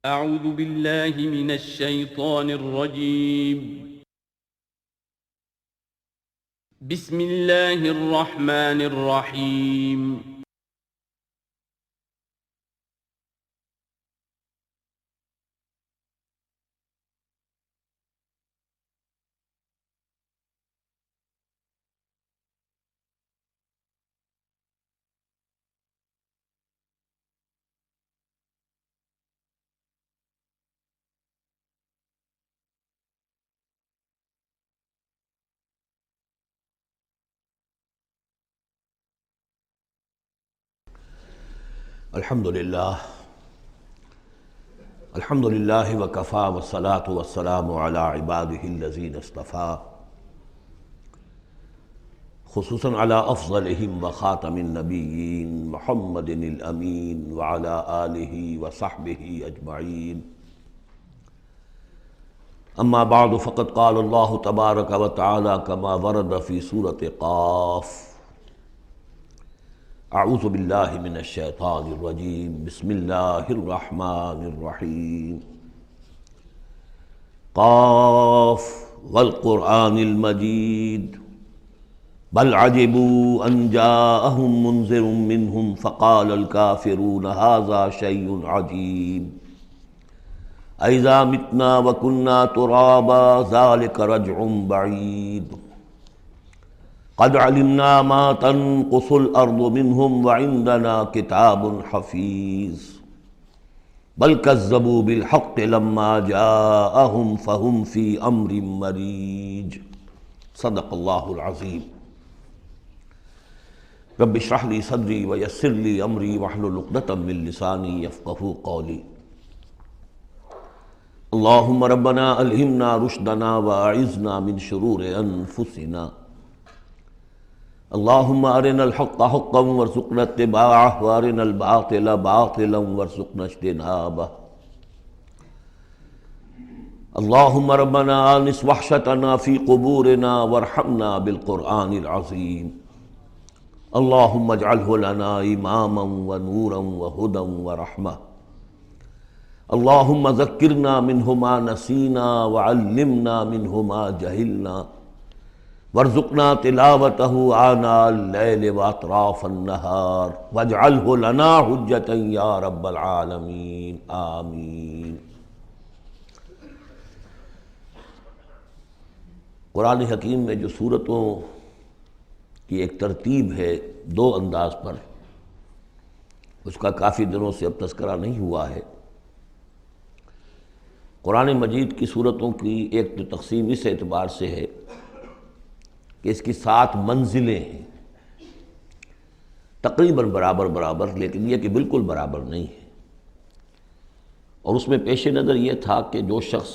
اعوذ باللہ من الشیطان الرجیم بسم اللہ الرحمن الرحیم الحمدللہ وکفا والصلاة والسلام علی عباده الذین اصطفیٰ، خصوصاً علی افضلہم وخاتم النبیین محمد الامین وعلی آلہ وصحبہ اجمعین۔ اما بعد فقد قال اللہ تبارک وتعالی کما ورد فی سورۃ قاف: اعوذ باللہ من الشیطان الرجیم، بسم اللہ الرحمن الرحیم۔ قاف والقرآن المجید بل عجبوا ان جاءهم منذر منهم فقال الكافرون هذا شيء عجیب أإذا متنا وكنا ترابا ذلك رجع بعید قد علمنا ما تنقص الأرض منهم وعندنا كتاب حفيظ بل كذبوا بالحق لما جاءهم فهم في أمر مريج۔ صدق اللہ العظیم۔ رب اشرح لي صدری ويسر لي أمری واحلل عقدۃ من لسانی يفقهوا قولی۔ اللهم ربنا ألهمنا رشدنا وأعذنا من شرور أنفسنا۔ اللهم أرنا الحق حقا وارزقنا اتباعه وأرنا الباطل باطلا وارزقنا اجتنابه۔ اللهم ربنا آنس وحشتنا في قبورنا وارحمنا بالقرآن العظيم۔ اللهم اجعله لنا إماما ونورا وهدى ورحمة۔ اللهم ذكرنا منه ما نسينا وعلمنا منه ما جهلنا وارزقنا تلاوته آناء الليل وأطراف النهار واجعله لنا حجة يا رب العالمين آمین۔ قرآن حکیم میں جو سورتوں کی ایک ترتیب ہے دو انداز پر، اس کا کافی دنوں سے اب تذکرہ نہیں ہوا ہے۔ قرآن مجید کی سورتوں کی ایک تو تقسیم اس اعتبار سے ہے کہ اس کی 7 منزلیں ہیں، تقریباً برابر، لیکن یہ کہ بالکل برابر نہیں ہے۔ اور اس میں پیش نظر یہ تھا کہ جو شخص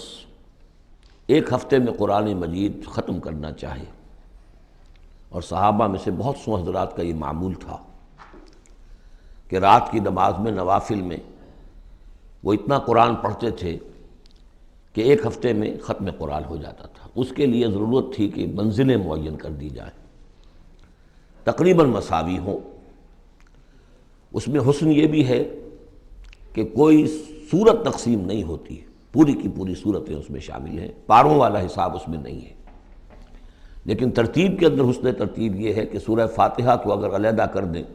ایک ہفتے میں قرآن مجید ختم کرنا چاہے، اور صحابہ میں سے بہت سو حضرات کا یہ معمول تھا کہ رات کی نماز میں نوافل میں وہ اتنا قرآن پڑھتے تھے کہ ایک ہفتے میں ختم قرآن ہو جاتا تھا۔ اس کے لیے ضرورت تھی کہ منزلیں معین کر دی جائیں، تقریباً مساوی ہوں۔ اس میں حسن یہ بھی ہے کہ کوئی سورت تقسیم نہیں ہوتی، پوری کی پوری صورتیں اس میں شامل ہیں، پاروں والا حساب اس میں نہیں ہے۔ لیکن ترتیب کے اندر حسن ترتیب یہ ہے کہ سورہ فاتحہ کو اگر علیحدہ کر دیں،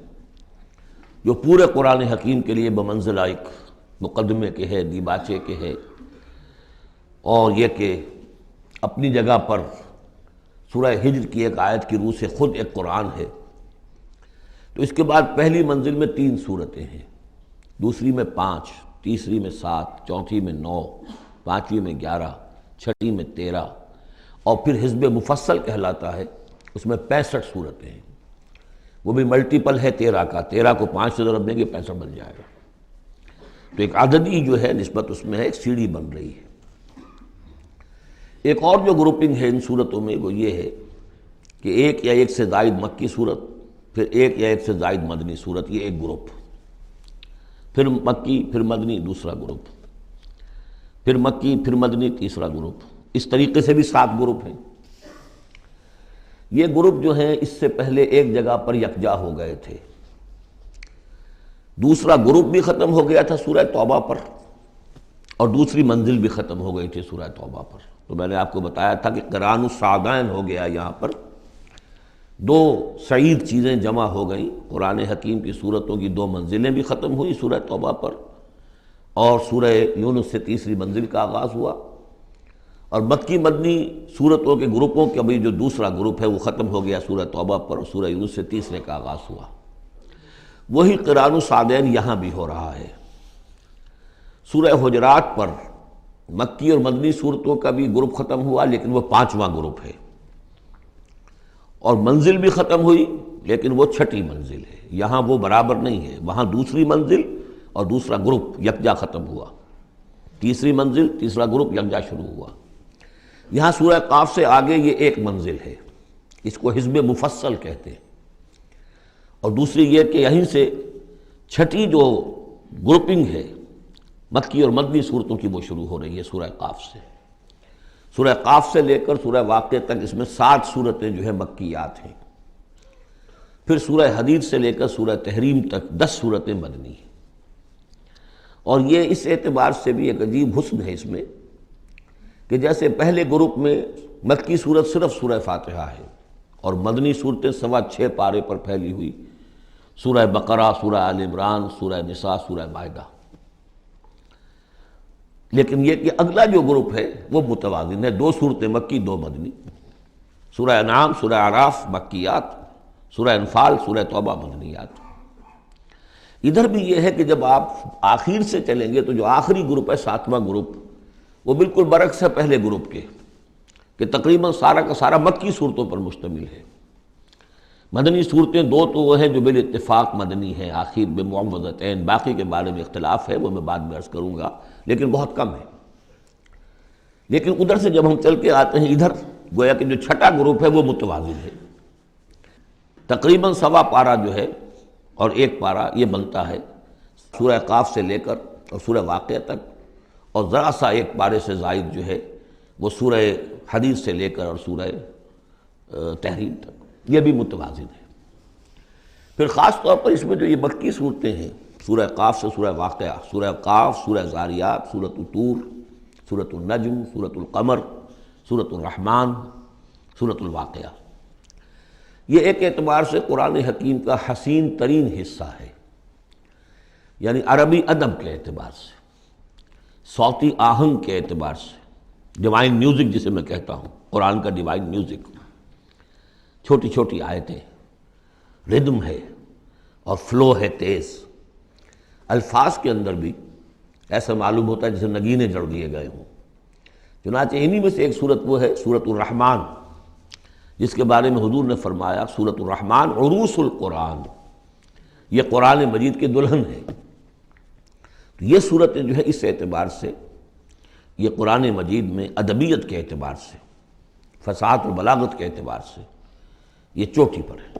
جو پورے قرآن حکیم کے لیے بمنزلہ ایک مقدمے کے ہے، دیباچے کے ہے، اور یہ کہ اپنی جگہ پر سورہ ہجر کی ایک آیت کی روح سے خود ایک قرآن ہے، تو اس کے بعد پہلی منزل میں 3 صورتیں ہیں، دوسری میں 5، تیسری میں 7، چوتھی میں 9، پانچویں میں 11، چھٹی میں 13، اور پھر حزب مفصل کہلاتا ہے، اس میں 65 صورتیں ہیں۔ وہ بھی ملٹیپل ہے 13 کا، 13 کو 5 سے ضرب دیں گے 65 بن جائے گا۔ تو ایک عددی جو ہے نسبت اس میں ہے، ایک سیڑھی بن رہی ہے۔ ایک اور جو گروپنگ ہے ان صورتوں میں وہ یہ ہے کہ ایک یا ایک سے زائد مکی صورت، پھر ایک یا ایک سے زائد مدنی صورت، یہ ایک گروپ، پھر مکی پھر مدنی دوسرا گروپ، پھر مکی پھر مدنی تیسرا گروپ، اس طریقے سے بھی 7 گروپ ہیں۔ یہ گروپ جو ہیں اس سے پہلے ایک جگہ پر یکجا ہو گئے تھے، دوسرا گروپ بھی ختم ہو گیا تھا سورہ توبہ پر، اور دوسری منزل بھی ختم ہو گئی تھی سورہ توبہ پر۔ تو میں نے آپ کو بتایا تھا کہ قران السعدین ہو گیا، یہاں پر دو سعید چیزیں جمع ہو گئیں۔ قرآن حکیم کی صورتوں کی دو منزلیں بھی ختم ہوئی سورہ توبہ پر، اور سورہ یونس سے تیسری منزل کا آغاز ہوا، اور مکی مدنی صورتوں کے گروپوں کا بھی جو دوسرا گروپ ہے وہ ختم ہو گیا سورہ توبہ پر، اور سورہ یونس سے تیسرے کا آغاز ہوا۔ وہی قران السعدین یہاں بھی ہو رہا ہے۔ سورہ حجرات پر مکی اور مدنی صورتوں کا بھی گروپ ختم ہوا، لیکن وہ پانچواں گروپ ہے، اور منزل بھی ختم ہوئی لیکن وہ چھٹی منزل ہے۔ یہاں وہ برابر نہیں ہے، وہاں دوسری منزل اور دوسرا گروپ یکجا ختم ہوا، تیسری منزل تیسرا گروپ یکجا شروع ہوا۔ یہاں سورہ قاف سے آگے یہ ایک منزل ہے، اس کو حزب مفصل کہتے ہیں، اور دوسری یہ کہ یہیں سے چھٹی جو گروپنگ ہے مکی اور مدنی صورتوں کی وہ شروع ہو رہی ہے سورہ قاف سے۔ سورہ قاف سے لے کر سورہ واقعہ تک اس میں 7 صورتیں جو ہیں مکیات ہیں، پھر سورہ حدید سے لے کر سورہ تحریم تک 10 صورتیں مدنی ہیں۔ اور یہ اس اعتبار سے بھی ایک عجیب حسن ہے اس میں کہ جیسے پہلے گروپ میں مکی صورت صرف سورہ فاتحہ ہے، اور مدنی صورتیں 6.25 پارے پر پھیلی ہوئی، سورہ بقرہ، سورہ آل عمران، سورہ نساء، سورہ مائدہ۔ لیکن یہ کہ اگلا جو گروپ ہے وہ متوازن ہے، 2 صورتیں مکی 2 مدنی، سورہ انعام، سورہ اعراف مکیات، سورہ انفال، سورہ توبہ مدنیات۔ ادھر بھی یہ ہے کہ جب آپ آخر سے چلیں گے تو جو آخری گروپ ہے 7واں گروپ، وہ بالکل برعکس ہے پہلے گروپ کے، کہ تقریباً سارا کا سارا مکی صورتوں پر مشتمل ہے۔ مدنی صورتیں 2 تو وہ ہیں جو بالاتفاق مدنی ہیں، آخر بمعوذتین، باقی کے بارے میں اختلاف ہے، وہ میں بعد میں عرض کروں گا، لیکن بہت کم ہے۔ لیکن ادھر سے جب ہم چل کے آتے ہیں ادھر، گویا کہ جو چھٹا گروپ ہے وہ متوازن ہے، تقریباً 1.25 پارہ جو ہے اور 1 پارہ یہ بنتا ہے سورہ قاف سے لے کر اور سورہ واقعہ تک، اور ذرا سا 1 پارے سے زائد جو ہے وہ سورہ حدید سے لے کر اور سورہ تحریم تک، یہ بھی متوازن ہے۔ پھر خاص طور پر اس میں جو یہ مکی صورتیں ہیں، سورہ قاف سے سورہ واقعہ، سورہ قاف، سورہ زاریات، سورۃ الطور، سورۃ النجم، سورۃ القمر، سورۃ الرحمن، سورۃ الواقعہ، یہ ایک اعتبار سے قرآن حکیم کا حسین ترین حصہ ہے، یعنی عربی ادب کے اعتبار سے، صوتی آہنگ کے اعتبار سے، ڈیوائن میوزک جسے میں کہتا ہوں، قرآن کا ڈیوائن میوزک، چھوٹی چھوٹی آیتیں، ردم ہے اور فلو ہے تیز، الفاظ کے اندر بھی ایسا معلوم ہوتا ہے جیسے نگینے جڑ دیے گئے ہوں۔ چنانچہ انہی میں سے ایک صورت وہ ہے سورۃ الرحمن، جس کے بارے میں حضور نے فرمایا سورۃ الرحمن عروس القرآن، یہ قرآن مجید کی دلہن ہے۔ تو یہ صورتیں جو ہے اس اعتبار سے یہ قرآن مجید میں ادبیت کے اعتبار سے، فصاحت و بلاغت کے اعتبار سے یہ چوٹی پر ہے۔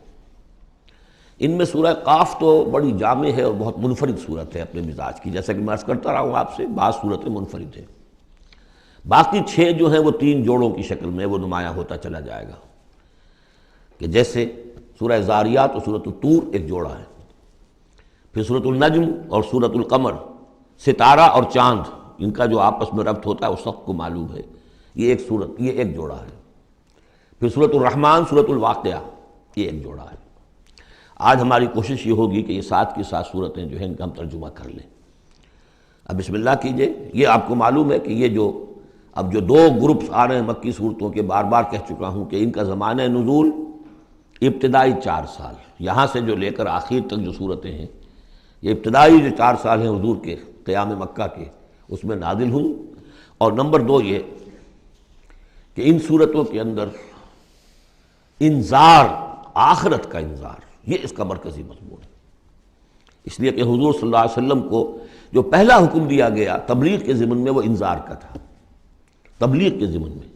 ان میں سورہ قاف تو بڑی جامع ہے اور بہت منفرد صورت ہے اپنے مزاج کی، جیسا کہ میں عرض کرتا رہا ہوں آپ سے، بعض صورتیں منفرد ہیں، باقی 6 جو ہیں وہ 3 جوڑوں کی شکل میں وہ نمایاں ہوتا چلا جائے گا، کہ جیسے سورہ زاریات اور سورۃ الطور ایک جوڑا ہے، پھر سورۃ النجم اور سورۃ القمر، ستارہ اور چاند، ان کا جو آپس میں ربط ہوتا ہے وہ سب کو معلوم ہے، یہ ایک صورت، یہ ایک جوڑا ہے، پھر سورۃ الرحمن، سورۃ الواقعہ، یہ ایک جوڑا ہے۔ آج ہماری کوشش یہ ہوگی کہ یہ 7 کی 7 صورتیں جو ہیں ان کا ہم ترجمہ کر لیں۔ اب بسم اللہ کیجئے۔ یہ آپ کو معلوم ہے کہ یہ جو اب جو 2 گروپس آ رہے ہیں مکی صورتوں کے، بار بار کہہ چکا ہوں کہ ان کا زمانہ نزول ابتدائی 4 سال، یہاں سے جو لے کر آخر تک جو صورتیں ہیں، یہ ابتدائی جو 4 سال ہیں حضور کے قیام مکہ کے، اس میں نازل ہوئی۔ اور نمبر 2 یہ کہ ان صورتوں کے اندر انذار، آخرت کا انذار، یہ اس کا مرکزی مضمون ہے، اس لیے کہ حضور صلی اللہ علیہ وسلم کو جو پہلا حکم دیا گیا تبلیغ کے ضمن میں وہ انذار کا تھا، تبلیغ کے ضمن میں۔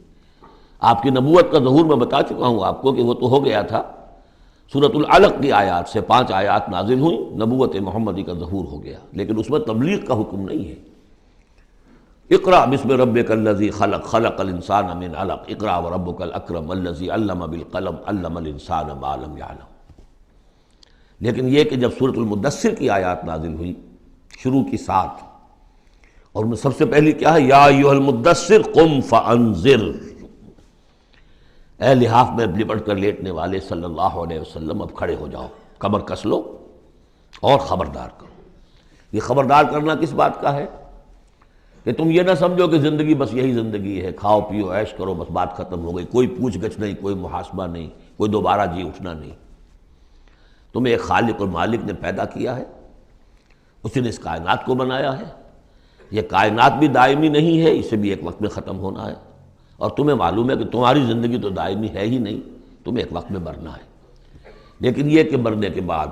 آپ کی نبوت کا ظہور میں بتا چکا ہوں آپ کو کہ وہ تو ہو گیا تھا، سورۃ العلق کی آیات سے 5 آیات نازل ہوئیں، نبوت محمدی کا ظہور ہو گیا، لیکن اس میں تبلیغ کا حکم نہیں ہے۔ اقرأ بسم ربک الذی خلق، خلق الانسان من علق، اقرأ وربک الاکرم الذی علم بالقلم، علم الانسان ما لم یعلم۔ لیکن یہ کہ جب سورۃ المدثر کی آیات نازل ہوئی شروع کی 7، اور ان میں سب سے پہلی کیا ہے؟ یا ایھا المدثر قم فانذر، اے لحاف میں لپٹ کر لیٹنے والے صلی اللہ علیہ وسلم، اب کھڑے ہو جاؤ، کمر کس لو اور خبردار کرو۔ یہ خبردار کرنا کس بات کا ہے؟ کہ تم یہ نہ سمجھو کہ زندگی بس یہی زندگی ہے، کھاؤ پیو عیش کرو بس بات ختم ہو گئی، کوئی پوچھ گچھ نہیں، کوئی محاسبہ نہیں، کوئی دوبارہ جی اٹھنا نہیں۔ تمہیں ایک خالق اور مالک نے پیدا کیا ہے، اسی نے اس کائنات کو بنایا ہے، یہ کائنات بھی دائمی نہیں ہے، اسے بھی ایک وقت میں ختم ہونا ہے، اور تمہیں معلوم ہے کہ تمہاری زندگی تو دائمی ہے ہی نہیں، تمہیں ایک وقت میں مرنا ہے۔ لیکن یہ کہ مرنے کے بعد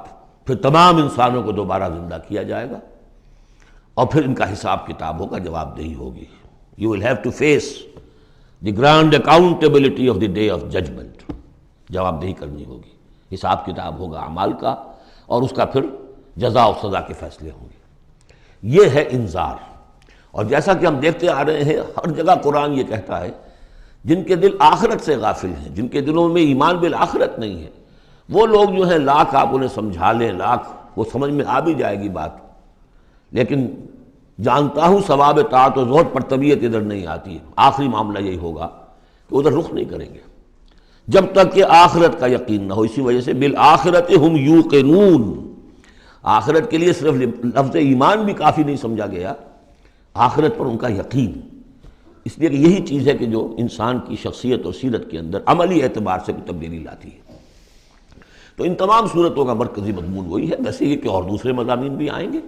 پھر تمام انسانوں کو دوبارہ زندہ کیا جائے گا، اور پھر ان کا حساب کتاب ہوگا، جواب دہی ہوگی۔ You will have to face the grand accountability of the day of judgment، جواب دہی کرنی ہوگی، حساب کتاب ہوگا اعمال کا، اور اس کا پھر جزا و سزا کے فیصلے ہوں گے۔ یہ ہے انذار۔ اور جیسا کہ ہم دیکھتے آ رہے ہیں، ہر جگہ قرآن یہ کہتا ہے جن کے دل آخرت سے غافل ہیں، جن کے دلوں میں ایمان بالآخرت نہیں ہے، وہ لوگ جو ہیں لاکھ آپ انہیں سمجھا لیں، لاکھ وہ سمجھ میں آ بھی جائے گی بات، لیکن جانتا ہوں ثواب طاعت و زہد پر طبیعت ادھر نہیں آتی۔ آخری معاملہ یہی ہوگا کہ ادھر رخ نہیں کریں گے جب تک کہ آخرت کا یقین نہ ہو۔ اسی وجہ سے بالآخرت ہم یوقنون، آخرت کے لیے صرف لفظ ایمان بھی کافی نہیں سمجھا گیا، آخرت پر ان کا یقین، اس لیے کہ یہی چیز ہے کہ جو انسان کی شخصیت اور سیرت کے اندر عملی اعتبار سے کوئی تبدیلی لاتی ہے۔ تو ان تمام صورتوں کا مرکزی مضمون وہی ہے، ویسے یہ کہ اور دوسرے مضامین بھی آئیں گے۔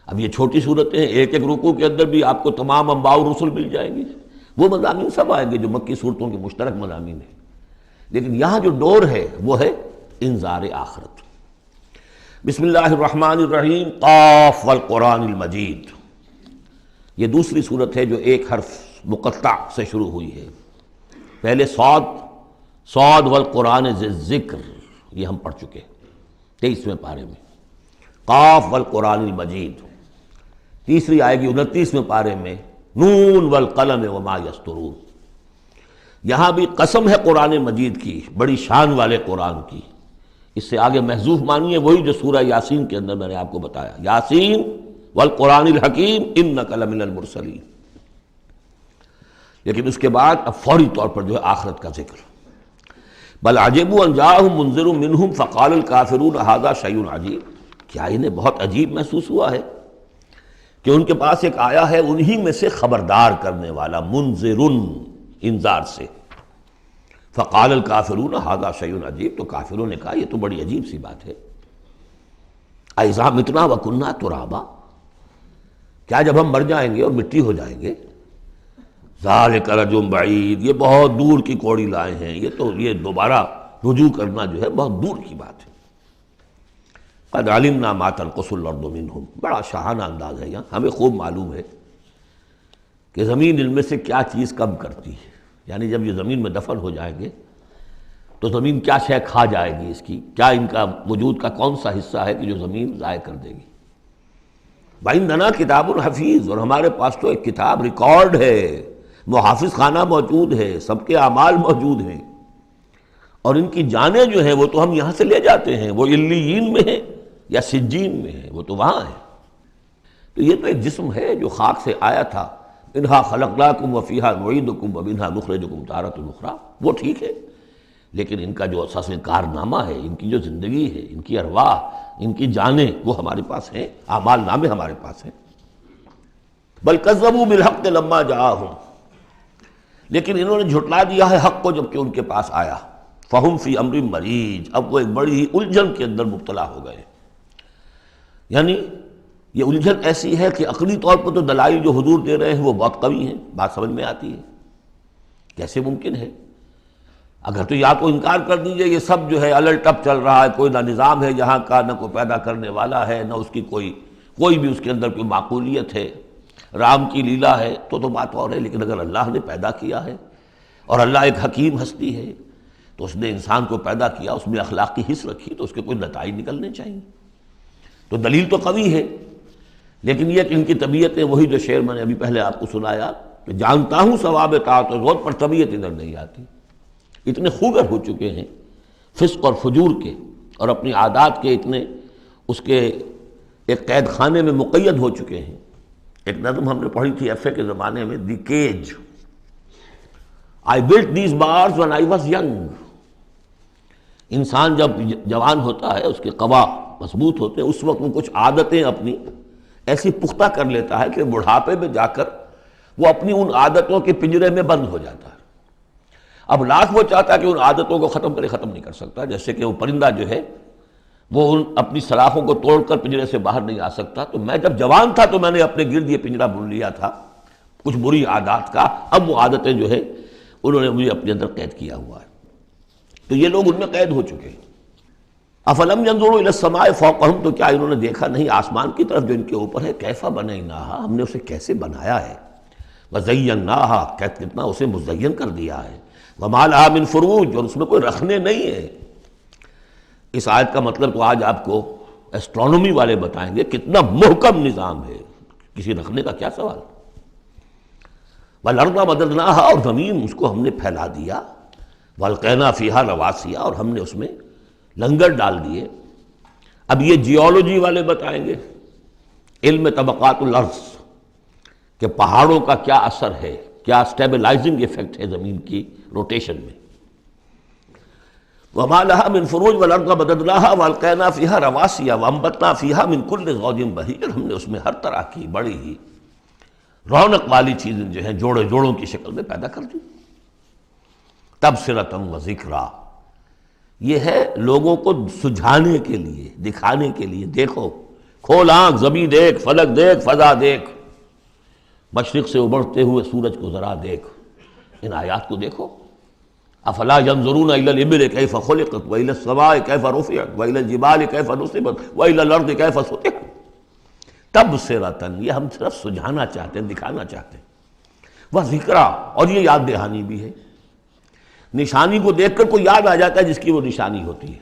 اب یہ چھوٹی صورتیں ہیں، ایک ایک رکوع کے اندر بھی آپ کو تمام انباء و رسل مل جائیں گے، وہ مضامین سب آئیں گے جو مکی صورتوں کے مشترک مضامین ہیں، لیکن یہاں جو ڈور ہے وہ ہے انذار آخرت۔ بسم اللہ الرحمن الرحیم، قاف والقرآن المجید، یہ دوسری صورت ہے جو ایک حرف مقطع سے شروع ہوئی ہے۔ پہلے صاد والقرآن ذی الذکر، یہ ہم پڑھ چکے 23ویں پارے میں۔ قاف والقرآن المجید تیسری آئے گی 29ویں پارے میں، نون والقلم وما یسطرون۔ یہاں بھی قسم ہے قرآن مجید کی، بڑی شان والے قرآن کی۔ اس سے آگے محذوف معنی ہے وہی جو سورہ یاسین کے اندر میں نے آپ کو بتایا، یاسین والقرآن الحکیم انک لمن المرسلین۔ لیکن اس کے بعد اب فوری طور پر جو ہے آخرت کا ذکر۔ بل عجبوا ان جاءهم منذر منهم فقال الکافرون ھذا شیء عجیب، کیا انہیں بہت عجیب محسوس ہوا ہے کہ ان کے پاس ایک آیا ہے انہی میں سے خبردار کرنے والا، منذر، انذار سے۔ فقال الکافرون ھذا شیء عجیب، تو کافروں نے کہا یہ تو بڑی عجیب سی بات ہے۔ اذا متنا وکنا ترابا، کیا جب ہم مر جائیں گے اور مٹی ہو جائیں گے؟ ذالک رجل بعید، یہ بہت دور کی کوڑی لائے ہیں، یہ دوبارہ رجوع کرنا جو ہے بہت دور کی بات ہے۔ قد علمنا ما تنقص الارض منہم، بڑا شاہانہ انداز ہے یہاں، ہمیں خوب معلوم ہے کہ زمین ان میں سے کیا چیز کم کرتی ہے، یعنی جب یہ زمین میں دفن ہو جائیں گے تو زمین کیا شے کھا جائے گی، اس کی کیا، ان کا وجود کا کون سا حصہ ہے کہ جو زمین ضائع کر دے گی۔ وَعِندَنَا کتاب حفیظ، اور ہمارے پاس تو ایک کتاب ریکارڈ ہے، محافظ خانہ موجود ہے، سب کے اعمال موجود ہیں، اور ان کی جانیں جو ہیں وہ تو ہم یہاں سے لے جاتے ہیں، وہ علیین میں ہیں یا سجین میں ہیں، وہ تو وہاں ہے۔ تو یہ تو ایک جسم ہے جو خاک سے آیا تھا، منہا خلقناکم وفیہا نعیدکم ومنہا نخرجکم تارۃ اخری، وہ ٹھیک ہے، لیکن ان کا جو اساس کارنامہ ہے، ان کی جو زندگی ہے، ان کی ارواح، ان کی جانیں، وہ ہمارے پاس ہیں، اعمال نامے ہمارے پاس ہیں۔ بل کذبوا بالحق لما جاءہم، لیکن انہوں نے جھٹلا دیا ہے حق کو جب کہ ان کے پاس آیا۔ فہم فی امر مریج، اب وہ ایک بڑی ہی الجھن کے اندر مبتلا ہو گئے، یعنی یہ الجھن ایسی ہے کہ عقلی طور پر تو دلائل جو حضور دے رہے ہیں وہ بہت قوی ہیں، بات سمجھ میں آتی ہے، کیسے ممکن ہے؟ اگر تو یا تو انکار کر دیجئے یہ سب جو ہے الٹ ٹپ چل رہا ہے، کوئی نہ نظام ہے یہاں کا، نہ کوئی پیدا کرنے والا ہے، نہ اس کی کوئی بھی اس کے اندر کوئی معقولیت ہے، رام کی لیلا ہے تو بات اور ہے، لیکن اگر اللہ نے پیدا کیا ہے اور اللہ ایک حکیم ہستی ہے تو اس نے انسان کو پیدا کیا، اس میں اخلاق کی حص رکھی، تو اس کے کوئی نتائج نکلنے چاہیے۔ تو دلیل تو قوی ہے، لیکن یہ کہ ان کی طبیعتیں وہی جو شعر میں نے ابھی پہلے آپ کو سنایا کہ جانتا ہوں ثواب طاعت و زہد پر طبیعت ادھر نہیں آتی، اتنے خوگر ہو چکے ہیں فسق اور فجور کے، اور اپنی عادات کے اتنے اس کے ایک قید خانے میں مقید ہو چکے ہیں، ایک نظم ہم نے پڑھی تھی ایف اے کے زمانے میں، the cage, I built these bars when I was young. انسان جب جوان ہوتا ہے، اس کے قوا مضبوط ہوتے ہیں، اس وقت وہ کچھ عادتیں اپنی ایسی پختہ کر لیتا ہے کہ بڑھاپے میں جا کر وہ اپنی ان عادتوں کے پنجرے میں بند ہو جاتا ہے۔ اب لاکھ وہ چاہتا ہے کہ ان عادتوں کو ختم کرے، ختم نہیں کر سکتا، جیسے کہ وہ پرندہ جو ہے وہ ان اپنی سلاخوں کو توڑ کر پنجرے سے باہر نہیں آ سکتا۔ تو میں جب جوان تھا تو میں نے اپنے گرد یہ پنجرہ بن لیا تھا کچھ بری عادات کا، اب وہ عادتیں جو ہے انہوں نے مجھے اپنے اندر قید کیا ہوا ہے۔ تو یہ لوگ ان میں قید ہو چکے ہیں۔ افلم ينظروا الى السماء فوقهم، تو کیا انہوں نے دیکھا نہیں آسمان کی طرف جو ان کے اوپر ہے، کیف بنیناها، ہم نے اسے کیسے بنایا ہے، وزیناها، کتنا اسے مزین کر دیا ہے، وما لها من فروج، اور اس میں کوئی رکھنے نہیں ہے۔ اس آیت کا مطلب تو آج آپ کو ایسٹرونومی والے بتائیں گے، کتنا محکم نظام ہے، کسی رکھنے کا کیا سوال۔ والارض مددناها، اور زمین اس کو ہم نے پھیلا دیا، والقینا فیہا رواسیا، اور ہم نے اس میں لنگر ڈال دیے۔ اب یہ جیولوجی والے بتائیں گے، علم طبقات الارض، کہ پہاڑوں کا کیا اثر ہے، کیا سٹیبلائزنگ ایفیکٹ ہے زمین کی روٹیشن میں۔ وما لها من فروج والارض مددناها والقینا فیہا رواسیا وانبتنا فیہا من کل زوج بہیج، ہم نے اس میں ہر طرح کی بڑی ہی رونق والی چیزیں جو ہیں جوڑے جوڑوں کی شکل میں پیدا کر دی۔ تبصرۃ و ذکریٰ، یہ ہے لوگوں کو سجھانے کے لیے، دکھانے کے لیے، دیکھو، کھول آنکھ، زمین دیکھ، فلک دیکھ، فضا دیکھ، مشرق سے ابھرتے ہوئے سورج کو ذرا دیکھ، ان آیات کو دیکھو۔ افلا ينظرون الى الابل كيف خلقت والى السماء كيف رفعت والى الجبال كيف نصبت والى الارض كيف سطحت تبصرۃ، یہ ہم صرف سجھانا چاہتے ہیں، دکھانا چاہتے ہیں، وہ ذکرا، اور یہ یاد دہانی بھی ہے۔ نشانی کو دیکھ کر کوئی یاد آ جاتا ہے جس کی وہ نشانی ہوتی ہے۔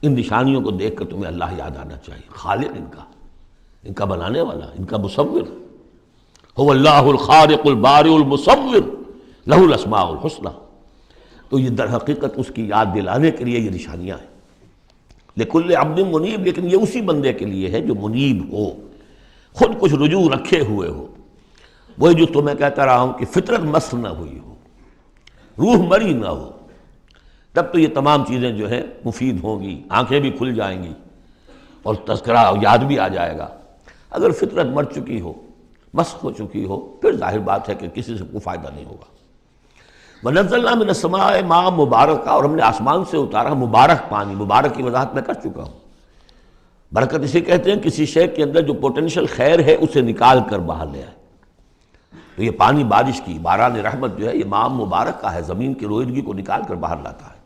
ان نشانیوں کو دیکھ کر تمہیں اللہ یاد آنا چاہیے، خالق ان کا بنانے والا، ان کا مصور، هو اللہ الخالق البارئ المصور لہ الاسماء الحسنی۔ تو یہ در حقیقت اس کی یاد دلانے کے لیے یہ نشانیاں ہیں۔ لکل عبد منیب، لیکن یہ اسی بندے کے لیے ہے جو منیب ہو، خود کچھ رجوع رکھے ہوئے ہو، وہی جو تمہیں کہتا رہا ہوں کہ فطرت مس نہ ہوئی ہو، روح مری نہ ہو، تب تو یہ تمام چیزیں جو ہیں مفید ہوں گی، آنکھیں بھی کھل جائیں گی اور تذکرہ یاد بھی آ جائے گا۔ اگر فطرت مر چکی ہو، مس ہو چکی ہو، پھر ظاہر بات ہے کہ کسی سے کوئی فائدہ نہیں ہوگا۔ وَنَزَّلْنَا مِنَ السَّمَاءِ مَاءً مُبَارَكًا، اور ہم نے آسمان سے اتارا مبارک پانی۔ مبارک کی وضاحت میں کر چکا ہوں۔ برکت اسے کہتے ہیں کسی شے کے اندر جو پوٹینشیل خیر ہے اسے نکال کر باہر لے آئے۔ تو یہ پانی بارش کی، باران رحمت جو ہے، یہ ماء مبارک کا ہے، زمین کی روئیدگی کو نکال کر باہر لاتا ہے۔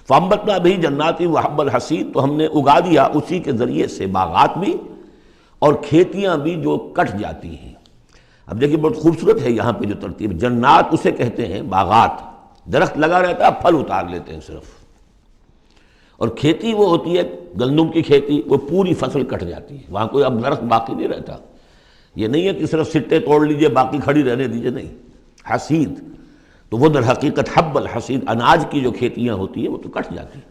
فَأَنبَتْنَا بِهِ جَنَّاتٍ وَحَبَّ الْحَصِيدِ، تو ہم نے اگا دیا اسی کے ذریعے سے باغات بھی اور کھیتیاں بھی جو کٹ جاتی ہیں۔ اب دیکھیے بہت خوبصورت ہے یہاں پہ جو ترتیب، جنات اسے کہتے ہیں باغات، درخت لگا رہتا ہے، پھل اتار لیتے ہیں صرف، اور کھیتی وہ ہوتی ہے گندم کی کھیتی، وہ پوری فصل کٹ جاتی ہے، وہاں کوئی اب درخت باقی نہیں رہتا۔ یہ نہیں ہے کہ صرف سٹے توڑ لیجئے باقی کھڑی رہنے دیجئے، نہیں، حصید تو وہ در حقیقت حب الحصید، اناج کی جو کھیتیاں ہوتی ہیں وہ تو کٹ جاتی ہیں۔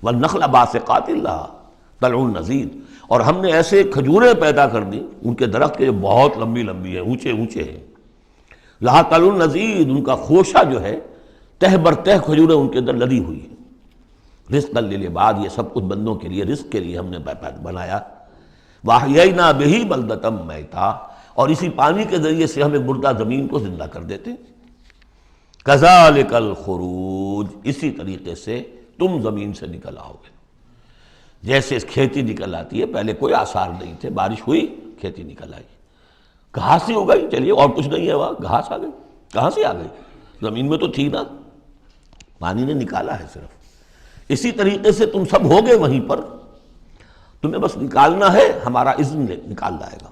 والنخل باسقات لها طلع نضید، اور ہم نے ایسے کھجوریں پیدا کر دی، ان کے درخت کے جو بہت لمبی لمبی ہیں، اونچے اونچے ہیں، لہا طلع نضید، ان کا خوشہ جو ہے تہ بر تہ کھجوریں ان کے اندر لدی ہوئی ہیں۔ رزقا للعباد، یہ سب کچھ بندوں کے لیے، رزق کے لیے ہم نے بنایا۔ وَأَحْيَيْنَا بِهِ بَلْدَةً مَيْتًا، اور اسی پانی کے ذریعے سے ہمیں مردہ زمین کو زندہ کر دیتے۔ كَذَلِكَ الْخُرُوجُ، اسی طریقے سے تم زمین سے نکل آؤ گے، جیسے کھیتی نکل آتی ہے، پہلے کوئی آثار نہیں تھے، بارش ہوئی کھیتی نکل آئی، گھاس ہی ہو گئی، چلیے اور کچھ نہیں ہے، وہاں گھاس آ گئی، کہاں سے آ گئی؟ زمین میں تو تھی نا، پانی نے نکالا ہے صرف۔ اسی طریقے سے تم سب ہوگے وہیں پر، تمہیں بس نکالنا ہے، ہمارا اذن نکال لائے گا۔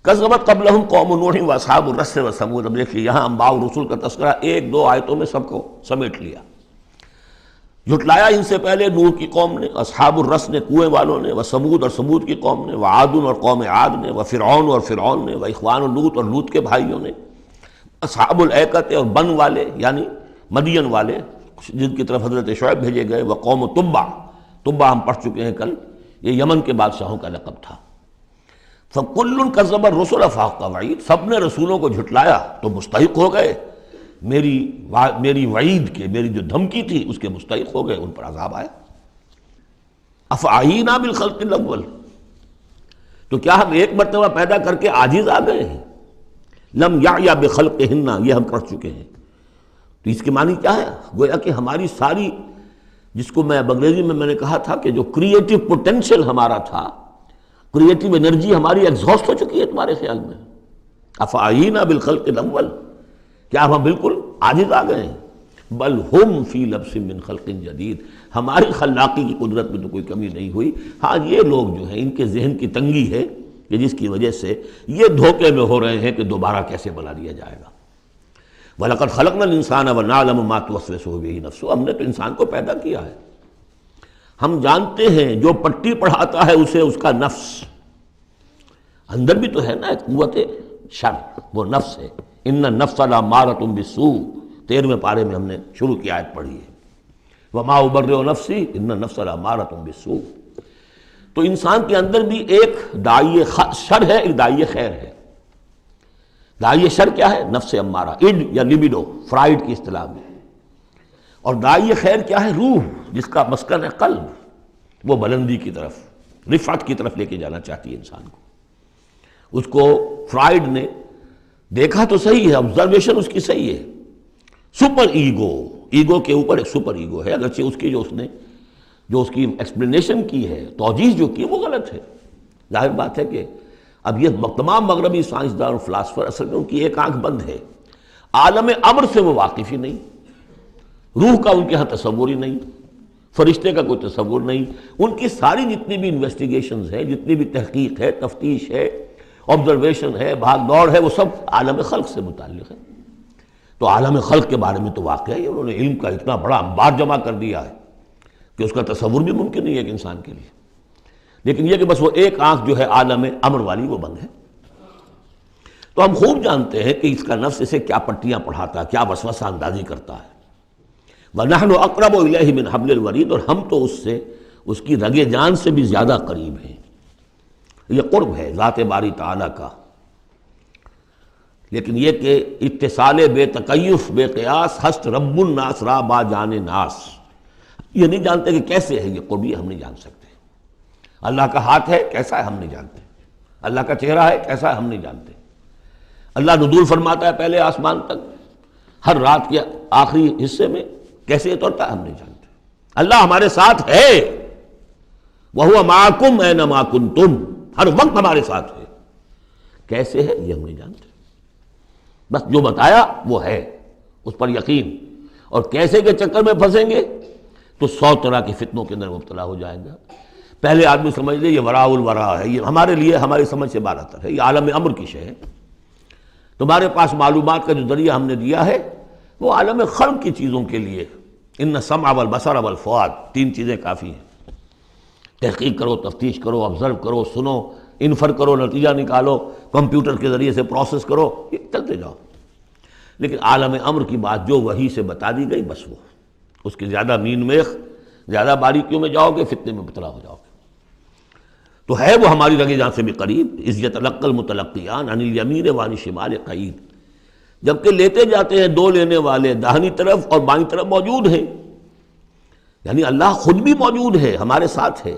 کذبت قبلہم قوم نوح واصحاب الرس وثمود، اب دیکھیے یہاں انباء و رسول کا تذکرہ ایک دو آیتوں میں سب کو سمیٹ لیا۔ جھٹلایا ان سے پہلے نوح کی قوم نے، اصحاب الرس نے، کنویں والوں نے، وثمود اور ثمود کی قوم نے، وعاد اور قوم عاد نے، وفرعون اور فرعون نے، واخوان لوط اور لوط کے بھائیوں نے، اصحاب الایکۃ اور بن والے یعنی مدین والے جن کی طرف حضرت شعیب بھیجے گئے، وقوم تبع، تبع ہم پڑھ چکے ہیں کل، یہ یمن کے بادشاہوں کا لقب تھا۔ فَكُلٌّ كَذَّبَ الرُّسُلَ فَحَقَّ وَعِيدِ، سب نے رسولوں کو جھٹلایا تو مستحق ہو گئے میری وعید کے، میری جو دھمکی تھی اس کے مستحق ہو گئے، ان پر عذاب آیا۔ افعینہ بالخلق الاول، تو کیا ہم ایک مرتبہ پیدا کر کے عاجز آ گئے ہیں؟ لم یعیا بخلقہن، یہ ہم پڑھ چکے ہیں۔ تو اس کی معنی کیا ہے؟ گویا کہ ہماری ساری، جس کو میں انگریزی میں نے کہا تھا کہ جو کریٹو پوٹینشیل ہمارا تھا، کریٹو انرجی ہماری ایگزاسٹ ہو چکی ہے تمہارے خیال میں؟ افعینہ بالخلق الاول، کیا ہم بالکل عاجز آ گئے ہیں؟ بل ہم فی لبس من خلق جدید، ہماری خلاقی کی قدرت میں تو کوئی کمی نہیں ہوئی۔ ہاں یہ لوگ جو ہیں ان کے ذہن کی تنگی ہے کہ جس کی وجہ سے یہ دھوکے میں ہو رہے ہیں کہ دوبارہ کیسے بنا دیا جائے گا۔ وَلَقَدْ خَلَقْنَا الْإِنسَانَ وَنَعْلَمُ مَا تُوَسْوِسُ بِهِ نَفْسُهُ، ہم نے تو انسان کو پیدا کیا ہے، ہم جانتے ہیں جو پٹی پڑھاتا ہے اسے اس کا نفس، اندر بھی تو ہے نا ایک قوت شر، وہ نفس ہے۔ ان النفس لامارۃ بالسوء، 13ویں پارے میں ہم نے شروع کی آیت پڑھی ہے، وما ابرئ نفسی ان النفس لامارۃ بالسوء۔ تو انسان کے اندر بھی ایک داعی شر ہے، ایک داعی خیر ہے۔ داعی شر کیا ہے؟ نفس امارہ، اڈ یا لبیڈو فرائڈ کی اصطلاح میں، اور داعی خیر کیا ہے؟ روح، جس کا مسکن ہے قلب، وہ بلندی کی طرف، رفعت کی طرف لے کے جانا چاہتی ہے انسان کو۔ اس کو فرائڈ نے دیکھا تو صحیح ہے، آبزرویشن اس کی صحیح ہے، سپر ایگو کے اوپر ایک سپر ایگو ہے، اگرچہ اس کی جو اس کی ایکسپلینیشن کی ہے، توجیہ جو کی، وہ غلط ہے۔ ظاہر بات ہے کہ اب یہ تمام مغربی سائنسدان اور فلاسفر اصل میں ان کی ایک آنکھ بند ہے، عالم امر سے وہ واقف ہی نہیں، روح کا ان کے ہاں تصور ہی نہیں، فرشتے کا کوئی تصور نہیں، ان کی ساری جتنی بھی انویسٹیگیشنز ہے، جتنی بھی تحقیق ہے، تفتیش ہے، آبزرویشن ہے، بھاگ دوڑ ہے، وہ سب عالم خلق سے متعلق ہے۔ تو عالم خلق کے بارے میں تو واقعہ ہے، انہوں نے علم کا اتنا بڑا انبار جمع کر دیا ہے کہ اس کا تصور بھی ممکن نہیں ہے ایک انسان کے لیے، لیکن یہ کہ بس وہ ایک آنکھ جو ہے عالم امر والی وہ بند ہے۔ تو ہم خوب جانتے ہیں کہ اس کا نفس اسے کیا پٹیاں پڑھاتا ہے، کیا وسوسہ اندازی کرتا ہے۔ وَنَحْنُ أَقْرَبُ إِلَيْهِ مِنْ حَبْلِ الْوَرِيدِ، اور ہم تو اس سے، اس کی رگ جان سے بھی زیادہ قریب ہیں۔ یہ قرب ہے ذات باری تعالیٰ کا، لیکن یہ کہ اتصال بے تکیف بے قیاس ہست رب الناس را با جان ناس، یہ نہیں جانتے کہ کیسے ہے یہ قرب، یہ ہم نہیں جان سکتے۔ اللہ کا ہاتھ ہے کیسا ہے ہم نہیں جانتے، اللہ کا چہرہ ہے کیسا ہے ہم نہیں جانتے، اللہ نزول فرماتا ہے پہلے آسمان تک ہر رات کے آخری حصے میں، کیسے اترتا ہے ہم نہیں جانتے۔ اللہ ہمارے ساتھ ہے، وَهُوَ مَعَكُمْ أَيْنَمَا كُنْتُمْ، ہر وقت ہمارے ساتھ ہے، کیسے ہے یہ ہم نہیں جانتے، بس جو بتایا وہ ہے، اس پر یقین، اور کیسے کے چکر میں پھنسیں گے تو 100 طرح کی فتنوں کے اندر مبتلا ہو جائیں گا۔ پہلے آدمی سمجھ لے یہ وراء الورا ہے، یہ ہمارے لیے ہماری سمجھ سے بالاتر ہے، یہ عالم امر کی شے ہے۔ تمہارے پاس معلومات کا جو ذریعہ ہم نے دیا ہے وہ عالم خلق کی چیزوں کے لیے، ان السمع والبصر والفؤاد، 3 چیزیں کافی ہیں۔ تحقیق کرو، تفتیش کرو، آبزرو کرو، سنو، انفر کرو، نتیجہ نکالو، کمپیوٹر کے ذریعے سے پروسیس کرو، یہ چلتے جاؤ۔ لیکن عالم امر کی بات جو وحی سے بتا دی گئی، بس وہ، اس کی زیادہ مین میخ، زیادہ باریکیوں میں جاؤ گے فتنے میں مبتلا ہو جاؤ گے۔ تو ہے وہ ہماری رگ جان سے بھی قریب، اذ یتلقی المتلقیان عن الیمین وعن الشمال قعید، جبکہ لیتے جاتے ہیں دو لینے والے داہنی طرف اور بائیں طرف موجود ہیں، یعنی اللہ خود بھی موجود ہے، ہمارے ساتھ ہے،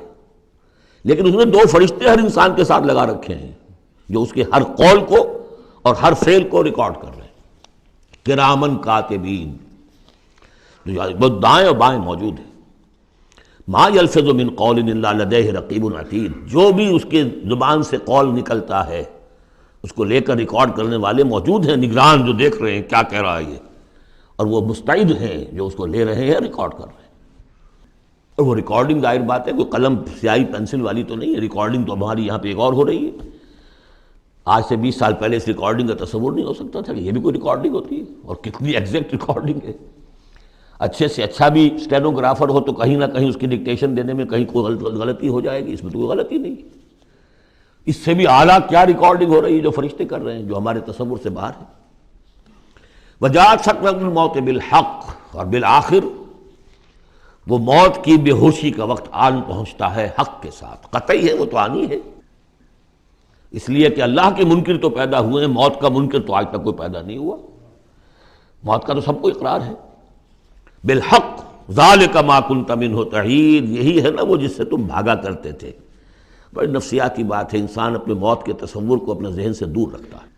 لیکن اس نے 2 فرشتے ہر انسان کے ساتھ لگا رکھے ہیں جو اس کے ہر قول کو اور ہر فعل کو ریکارڈ کر رہے ہیں، کرامن کاتبین، جو دائیں اور بائیں موجود ہیں۔ ما یلفظ من قول الا لدیہ رقیب عتید، جو بھی اس کے زبان سے قول نکلتا ہے اس کو لے کر ریکارڈ کرنے والے موجود ہیں، نگران جو دیکھ رہے ہیں کیا کہہ رہا ہے یہ، اور وہ مستعد ہیں جو اس کو لے رہے ہیں، ریکارڈ کر رہے ہیں۔ اور وہ ریکارڈنگ ظاہر بات ہے کوئی قلم سیاہی پینسل والی تو نہیں ہے، ریکارڈنگ تو ہماری یہاں پہ ایک اور ہو رہی ہے۔ آج سے 20 سال پہلے اس ریکارڈنگ کا تصور نہیں ہو سکتا تھا کہ یہ بھی کوئی ریکارڈنگ ہوتی ہے، اور کتنی ایگزیکٹ ریکارڈنگ ہے۔ اچھے سے اچھا بھی اسٹینوگرافر ہو تو کہیں نہ کہیں اس کی ڈکٹیشن دینے میں کہیں کوئی غلطی ہو جائے گی، اس میں تو کوئی غلطی نہیں۔ اس سے بھی اعلیٰ کیا ریکارڈنگ ہو رہی ہے جو فرشتے کر رہے ہیں، جو ہمارے تصور سے باہر ہے۔ وجاءت سکرۃ الموت بالحق، اور بالآخر وہ موت کی بے ہوشی کا وقت آن پہنچتا ہے حق کے ساتھ، قطعی ہے وہ تو آنی ہے۔ اس لیے کہ اللہ کے منکر تو پیدا ہوئے ہیں، موت کا منکر تو آج تک کوئی پیدا نہیں ہوا۔ موت کا تو سب کو اقرار ہے۔ بالحق ذالک ما کنت منہ تحید، یہی ہے نا وہ جس سے تم بھاگا کرتے تھے۔ بڑی نفسیاتی بات ہے، انسان اپنے موت کے تصور کو اپنے ذہن سے دور رکھتا ہے،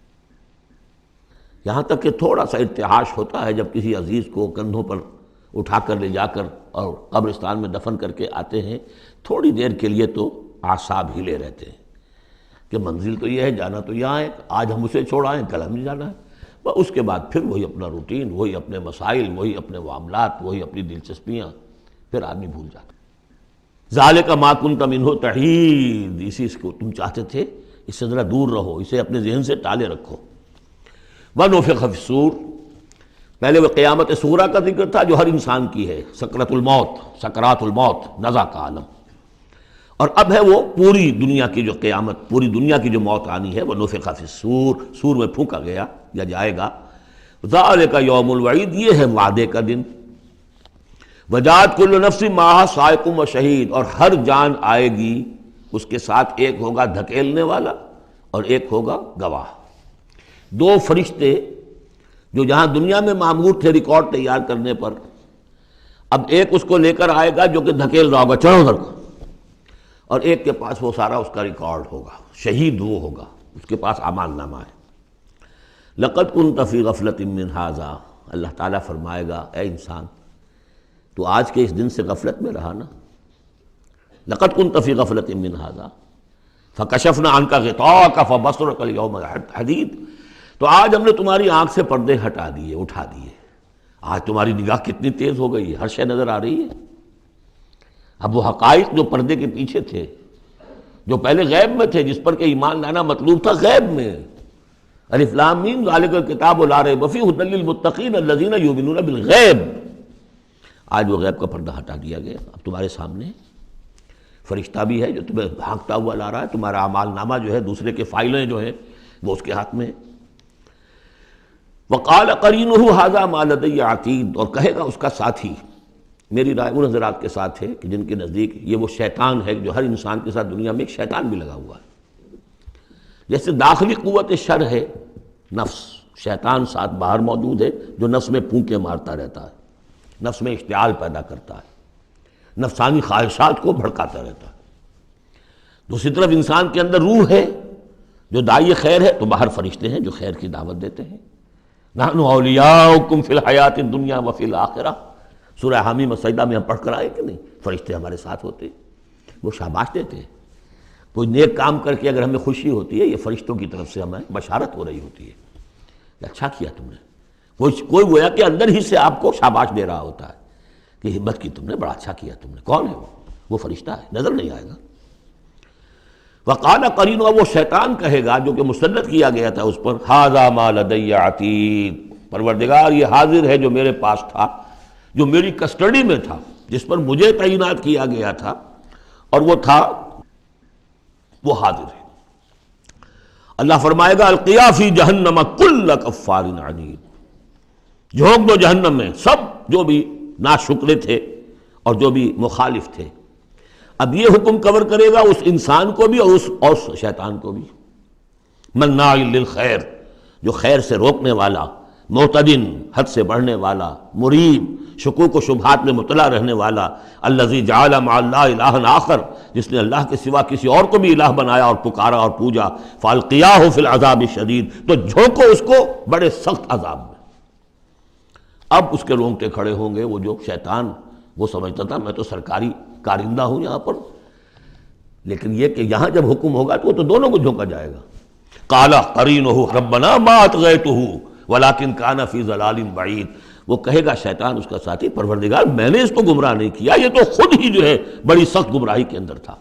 یہاں تک کہ تھوڑا سا ارتعاش ہوتا ہے جب کسی عزیز کو کندھوں پر اٹھا کر لے جا کر اور قبرستان میں دفن کر کے آتے ہیں، تھوڑی دیر کے لیے تو اعصاب ہلے رہتے ہیں کہ منزل تو یہ ہے، جانا تو یہاں ہے، آج ہم اسے چھوڑ آئیں کل ہمیں جانا ہے۔ اس کے بعد پھر وہی اپنا روٹین، وہی اپنے مسائل، وہی اپنے معاملات، وہی اپنی دلچسپیاں، پھر آدمی بھول جاتا ہے۔ ذالک ما کنت منہ تحید، اسی کو تم چاہتے تھے، اس سے ذرا دور رہو، اسے اپنے ذہن سے ٹالے رکھو۔ ونفخ فی الصور، پہلے وہ قیامت صغریٰ کا ذکر تھا جو ہر انسان کی ہے، سکرۃ الموت، سکرات الموت، نزع کا عالم، اور اب ہے وہ پوری دنیا کی جو قیامت، پوری دنیا کی جو موت آنی ہے، ونفخ فی الصور، سور میں پھونکا گیا یا جائے گا۔ ذالک یوم الوعید، یہ ہے وعدے کا دن۔ وجاءت کل نفس معہا سائق و شہید، اور ہر جان آئے گی، اس کے ساتھ ایک ہوگا دھکیلنے والا اور ایک ہوگا گواہ۔ دو فرشتے جو جہاں دنیا میں مامور تھے ریکارڈ تیار کرنے پر، اب ایک اس کو لے کر آئے گا جو کہ دھکیل رہا ہوگا، چلو ادھر کو، اور ایک کے پاس وہ سارا اس کا ریکارڈ ہوگا، شہید وہ ہوگا، اس کے پاس اعمال نامہ ہے۔ لقد كنت في غفلة من هذا، اللہ تعالیٰ فرمائے گا اے انسان تو آج کے اس دن سے غفلت میں رہا نا، لقد كنت في غفلة من هذا فكشفنا عنك غطاءك فبصرك اليوم حديد، تو آج ہم نے تمہاری آنکھ سے پردے ہٹا دیے، اٹھا دیے، آج تمہاری نگاہ کتنی تیز ہو گئی ہے، ہر شے نظر آ رہی ہے۔ اب وہ حقائق جو پردے کے پیچھے تھے، جو پہلے غیب میں تھے، جس پر کہ ایمان لانا مطلوب تھا غیب میں، الف لام میم ذالک الکتاب لا ریب فیہ ھدی للمتقین الذین یؤمنون بالغیب، آج وہ غیب کا پردہ ہٹا دیا گیا، اب تمہارے سامنے فرشتہ بھی ہے جو تمہیں بھانکتا ہوا لا رہا ہے، تمہارا اعمال نامہ جو ہے، دوسرے کے فائلیں جو ہیں وہ اس کے ہاتھ میں ہے۔ وقال قرینہ ھذا ما لدی عتید، اور کہے گا اس کا ساتھی، میری رائے ان حضرات کے ساتھ ہے کہ جن کے نزدیک یہ وہ شیطان ہے جو ہر انسان کے ساتھ دنیا میں ایک شیطان بھی لگا ہوا ہے، جیسے داخلی قوت شر ہے نفس، شیطان ساتھ باہر موجود ہے جو نفس میں پھونکے مارتا رہتا ہے، نفس میں اشتعال پیدا کرتا ہے، نفسانی خواہشات کو بھڑکاتا رہتا ہے۔ دوسری طرف انسان کے اندر روح ہے جو داعی خیر ہے، تو باہر فرشتے ہیں جو خیر کی دعوت دیتے ہیں۔ نحن اولیاؤکم فی الحیات الدنیا وفی الآخرہ، سورہ حامیم السجدہ میں ہم پڑھ کر آئے کہ نہیں، فرشتے ہمارے ساتھ ہوتے ہیں، وہ شاباش دیتے ہیں۔ کوئی نیک کام کر کے اگر ہمیں خوشی ہوتی ہے، یہ فرشتوں کی طرف سے ہمیں بشارت ہو رہی ہوتی ہے کہ اچھا کیا تم نے، کوئی گویا کہ اندر ہی سے آپ کو شاباش دے رہا ہوتا ہے کہ ہمت کی تم نے، بڑا اچھا کیا تم نے۔ کون ہے وہ فرشتہ ہے، نظر نہیں آئے گا۔ وقال قرینہ، وہ شیطان کہے گا جو کہ مسلط کیا گیا تھا اس پر، ھذا ما لدی عتید، پروردگار یہ حاضر ہے جو میرے پاس تھا، جو میری کسٹڈی میں تھا، جس پر مجھے تعینات کیا گیا تھا، اور وہ تھا، وہ حاضر ہے۔ اللہ فرمائے گا القیا فی جہنم کل کفار عنید، جھونک دو جہنم میں سب جو بھی ناشکرے تھے اور جو بھی مخالف تھے۔ اب یہ حکم کور کرے گا اس انسان کو بھی اور اس شیطان کو بھی۔ مناع للخیر، جو خیر سے روکنے والا، معتدن، حد سے بڑھنے والا، مریب، شکوک و شبہات میں مبتلا رہنے والا، الذی جعل مع اللہ الہا آخر، جس نے اللہ کے سوا کسی اور کو بھی الہ بنایا اور پکارا اور پوجا، فالقیاہ فی العذاب الشدید، تو جھونکو اس کو بڑے سخت عذاب میں۔ اب اس کے رونگٹے کھڑے ہوں گے، وہ جو شیطان، وہ سمجھتا تھا میں تو سرکاری کارندہ ہوں یہاں پر، لیکن یہ کہ یہاں جب حکم ہوگا تو وہ تو دونوں کو جھونکا جائے گا۔ قال قرینہ ربنا ما اطغیتہ ولکن کان فی ضلال بعید، وہ کہے گا شیطان اس کا ساتھی، پروردگار میں نے اس کو گمراہ نہیں کیا، یہ تو خود ہی جو ہے بڑی سخت گمراہی کے اندر تھا۔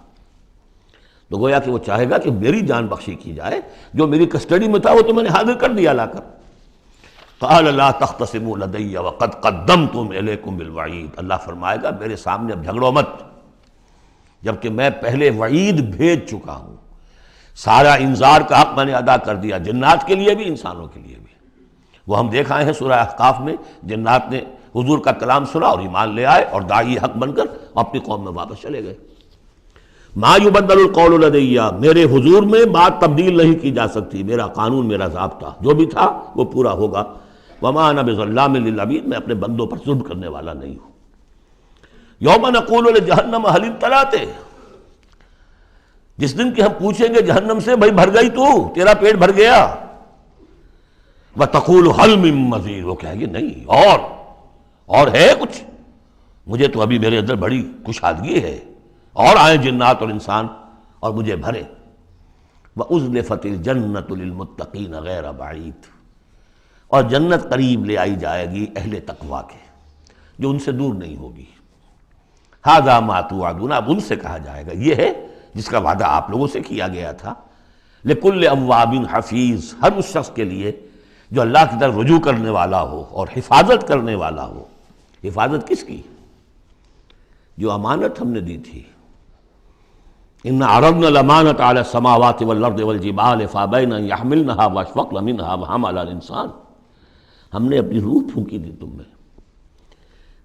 تو گویا کہ وہ چاہے گا کہ میری جان بخشی کی جائے، جو میری کسٹڈی میں تھا وہ تو میں نے حاضر کر دیا لا کر۔ قال لا تختصموا لدی وقد قدمت الیکم بالوعید، اللہ فرمائے گا میرے سامنے اب جھگڑو مت، جبکہ میں پہلے وعید بھیج چکا ہوں، سارا انذار کا حق میں نے ادا کر دیا، جنات کے لیے بھی انسانوں کے لیے بھی۔ وہ ہم دیکھ آئے ہیں سورہ احقاف میں، جنات نے حضور کا کلام سنا اور ایمان لے آئے اور داعی حق بن کر اپنی قوم میں واپس چلے گئے۔ ما یبدل القول لدی، میرے حضور میں بات تبدیل نہیں کی جا سکتی، میرا قانون، میرا ضابطہ جو بھی تھا وہ پورا ہوگا۔ وما انا بظلام للعبید، میں اپنے بندوں پر ظلم کرنے والا نہیں ہوں۔ یوم نقول لجہنم هل امتلأت، جس دن کہ ہم پوچھیں گے جہنم سے بھائی بھر گئی تو، تیرا پیٹ بھر گیا؟ وتقول هل من مزید، وہ کہے گی نہیں اور ہے کچھ، مجھے تو ابھی میرے اندر بڑی کشادگی ہے، اور آئیں جنات اور انسان اور مجھے بھرے۔ وَأُزْلِفَتِ الْجَنَّةُ لِلْمُتَّقِينَ غَيْرَ بَعِيدٍ، اور جنت قریب لے آئی جائے گی اہل تقویٰ کے، جو ان سے دور نہیں ہوگی۔ هَذَا مَا تُوعَدُونَ، اب ان سے کہا جائے گا یہ ہے جس کا وعدہ آپ لوگوں سے کیا گیا تھا۔ لِكُلِّ أَوَّابٍ حَفِيظٍ، ہر اس شخص کے لیے جو اللہ کی طرف رجوع کرنے والا ہو اور حفاظت کرنے والا ہو۔ حفاظت کس کی؟ جو امانت ہم نے دی تھی۔ اِنَّا عَرَضْنَا الْأَمَانَةَ عَلَى السَّمَاوَاتِ وَالْأَرْضِ وَالْجِبَالِ فَأَبَيْنَ أَن يَحْمِلْنَهَا وَأَشْفَقْنَ مِنْهَا وَحَمَلَهَا الْإِنسَانُ، ہم نے اپنی روح پھونکی دی تم میں،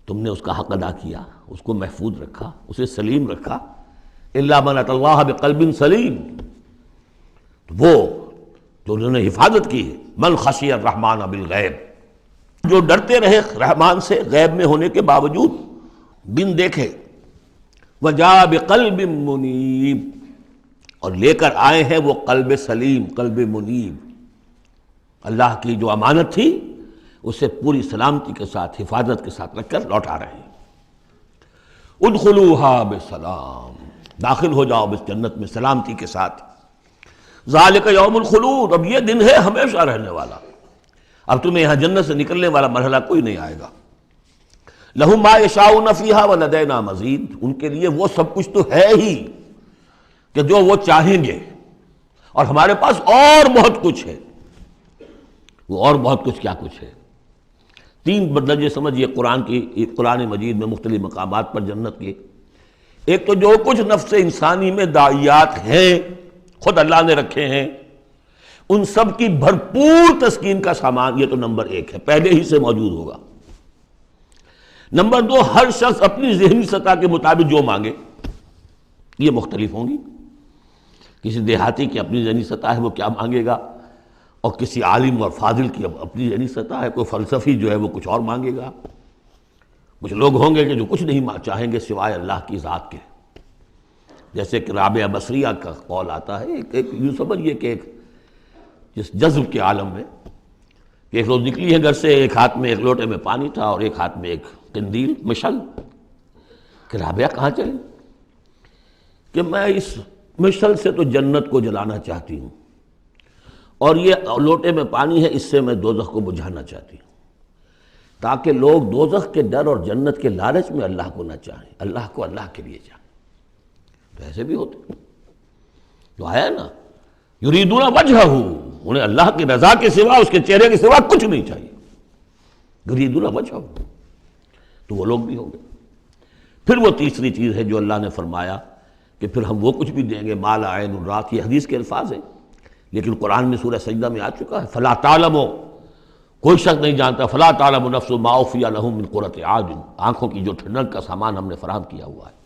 تم نے اس کا حق ادا کیا، اس کو محفوظ رکھا، اسے سلیم رکھا۔ إِلَّا مَنْ أَتَى اللَّهَ بِقَلْبٍ سَلِيمٍ، وہ جو انہوں نے حفاظت کی ہے۔ مَنْ خَشِيَ الرَّحْمَنَ بِالْغَيْبِ، جو ڈرتے رہے رحمان سے غیب میں ہونے کے باوجود، بن دیکھے۔ وَجَاءَ بِقَلْبٍ مُنِيبٍ، اور لے کر آئے ہیں وہ قلب سلیم، قلب منیب، اللہ کی جو امانت تھی اسے پوری سلامتی کے ساتھ، حفاظت کے ساتھ رکھ کر لوٹا رہے ہیں۔ ادخلوها بسلام، داخل ہو جاؤ اس جنت میں سلامتی کے ساتھ۔ ذالک یوم الخلود، اب یہ دن ہے ہمیشہ رہنے والا، اب تمہیں یہاں جنت سے نکلنے والا مرحلہ کوئی نہیں آئے گا۔ لہم ما یشاؤون فیہا ولدینا مزید، ان کے لیے وہ سب کچھ تو ہے ہی کہ جو وہ چاہیں گے، اور ہمارے پاس اور بہت کچھ ہے۔ وہ اور بہت کچھ کیا کچھ ہے؟ تین درجے سمجھیے قرآن مجید میں مختلف مقامات پر جنت کے۔ ایک تو جو کچھ نفس انسانی میں داعیات ہیں خود اللہ نے رکھے ہیں، ان سب کی بھرپور تسکین کا سامان، یہ تو نمبر ایک ہے، پہلے ہی سے موجود ہوگا۔ نمبر دو، ہر شخص اپنی ذہنی سطح کے مطابق جو مانگے، یہ مختلف ہوں گی۔ کسی دیہاتی کی اپنی ذہنی سطح ہے، وہ کیا مانگے گا، اور کسی عالم اور فاضل کی اپنی ذہنی سطح ہے، کوئی فلسفی جو ہے وہ کچھ اور مانگے گا۔ کچھ لوگ ہوں گے کہ جو کچھ نہیں چاہیں گے سوائے اللہ کی ذات کے، جیسے کہ رابعہ بصریہ کا قول آتا ہے، ایک یوں سمجھیے کہ ایک جس جذب کے عالم میں کہ ایک روز نکلی ہے گھر سے، ایک ہاتھ میں ایک لوٹے میں پانی تھا اور ایک ہاتھ میں ایک قندیل، مشعل، کہ رابعہ کہاں چلے؟ کہ میں اس مشعل سے تو جنت کو جلانا چاہتی ہوں، اور یہ لوٹے میں پانی ہے، اس سے میں دوزخ کو بجھانا چاہتی ہوں، تاکہ لوگ دوزخ کے ڈر اور جنت کے لالچ میں اللہ کو نہ چاہیں، اللہ کو اللہ کے لیے چاہیں۔ تو ایسے بھی ہوتے جو آیا نا، یریدون وجہہ، انہیں اللہ کی رضا کے سوا، اس کے چہرے کے سوا کچھ نہیں چاہیے، یریدون وجہہ، تو وہ لوگ بھی ہوں گے۔ پھر وہ تیسری چیز ہے جو اللہ نے فرمایا کہ پھر ہم وہ کچھ بھی دیں گے، ما لا عین رات، یہ حدیث کے الفاظ ہیں لیکن قرآن میں سورہ سجدہ میں آ چکا ہے، فلا تعلم، کوئی شخص نہیں جانتا، فلا تعلم نفس ما اخفی لہم من قرۃ اعین، آنکھوں کی جو ٹھنڈک کا سامان ہم نے فراہم کیا ہوا ہے۔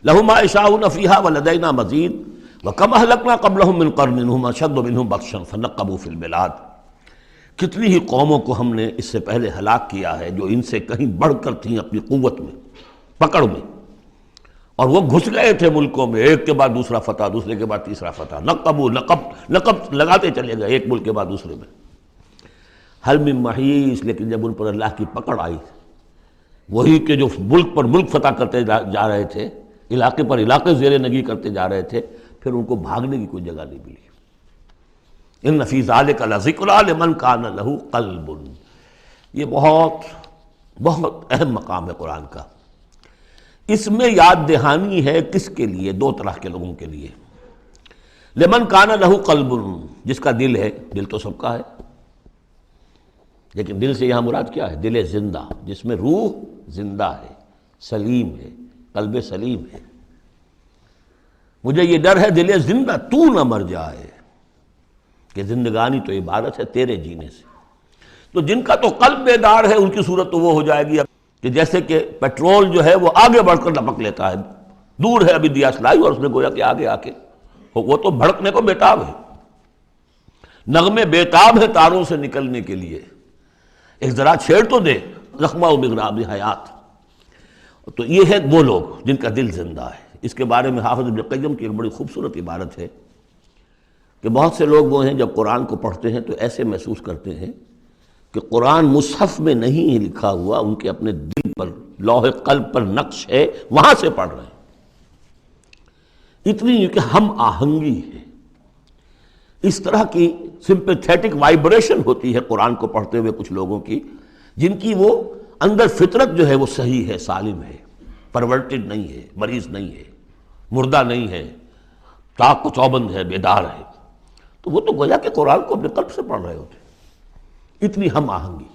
لہم ما یشاؤون فیہا ولدینا مزید وکم اہلکنا قبلہم من قرن ھم اشد منہم بطشا فنقبوا فی البلاد، کتنی ہی قوموں کو ہم نے اس سے پہلے ہلاک کیا ہے جو ان سے کہیں بڑھ کر تھیں اپنی قوت میں، پکڑ میں، اور وہ گھس گئے تھے ملکوں میں، ایک کے بعد دوسرا فتح، دوسرے کے بعد تیسرا فتح، نقب لگاتے چلے گئے ایک ملک کے بعد دوسرے میں۔ حل من محیص، لیکن جب ان پر اللہ کی پکڑ آئی، وہی کہ جو ملک پر ملک فتح کرتے جا رہے تھے، علاقے پر علاقے زیر نگی کرتے جا رہے تھے، پھر ان کو بھاگنے کی کوئی جگہ نہیں ملی۔ ان فی ذلک لذکری لمن کان لہ قلب، یہ بہت بہت اہم مقام ہے قرآن کا۔ اس میں یاد دہانی ہے کس کے لیے؟ دو طرح کے لوگوں کے لیے۔ لمن کان لہ قلب، جس کا دل ہے، دل تو سب کا ہے، لیکن دل سے یہاں مراد کیا ہے؟ دل زندہ، جس میں روح زندہ ہے، سلیم ہے، قلب سلیم ہے۔ مجھے یہ ڈر ہے دل زندہ تو نہ مر جائے، کہ زندگانی تو عبارت ہے تیرے جینے سے۔ تو جن کا تو قلب بیدار ہے ان کی صورت تو وہ ہو جائے گی کہ جیسے کہ پیٹرول جو ہے وہ آگے بڑھ کر لپک لیتا ہے دور ہے ابھی دیا سلائی، اور اس نے گویا کہ آگے آ کے وہ تو بھڑکنے کو بیتاب ہے، نغمے بیتاب ہے تاروں سے نکلنے کے لیے، ایک ذرا چھیڑ تو دے زخمہ و بغراب حیات۔ تو یہ ہے وہ لوگ جن کا دل زندہ ہے۔ اس کے بارے میں حافظ ابن قیم کی ایک بڑی خوبصورت عبارت ہے کہ بہت سے لوگ وہ ہیں جب قرآن کو پڑھتے ہیں تو ایسے محسوس کرتے ہیں کہ قرآن مصحف میں نہیں لکھا ہوا، ان کے اپنے دل پر لوح قلب پر نقش ہے، وہاں سے پڑھ رہے ہیں۔ اتنی کہ ہم آہنگی ہے، اس طرح کی سمپیتھیٹک وائبریشن ہوتی ہے قرآن کو پڑھتے ہوئے کچھ لوگوں کی، جن کی وہ اندر فطرت جو ہے وہ صحیح ہے، سالم ہے، پرورٹڈ نہیں ہے، مریض نہیں ہے، مردہ نہیں ہے، چاق و چوبند ہے، بیدار ہے۔ تو وہ تو گویا کہ قرآن کو اپنے قلب سے پڑھ رہے ہوتے، اتنی ہم آہنگی۔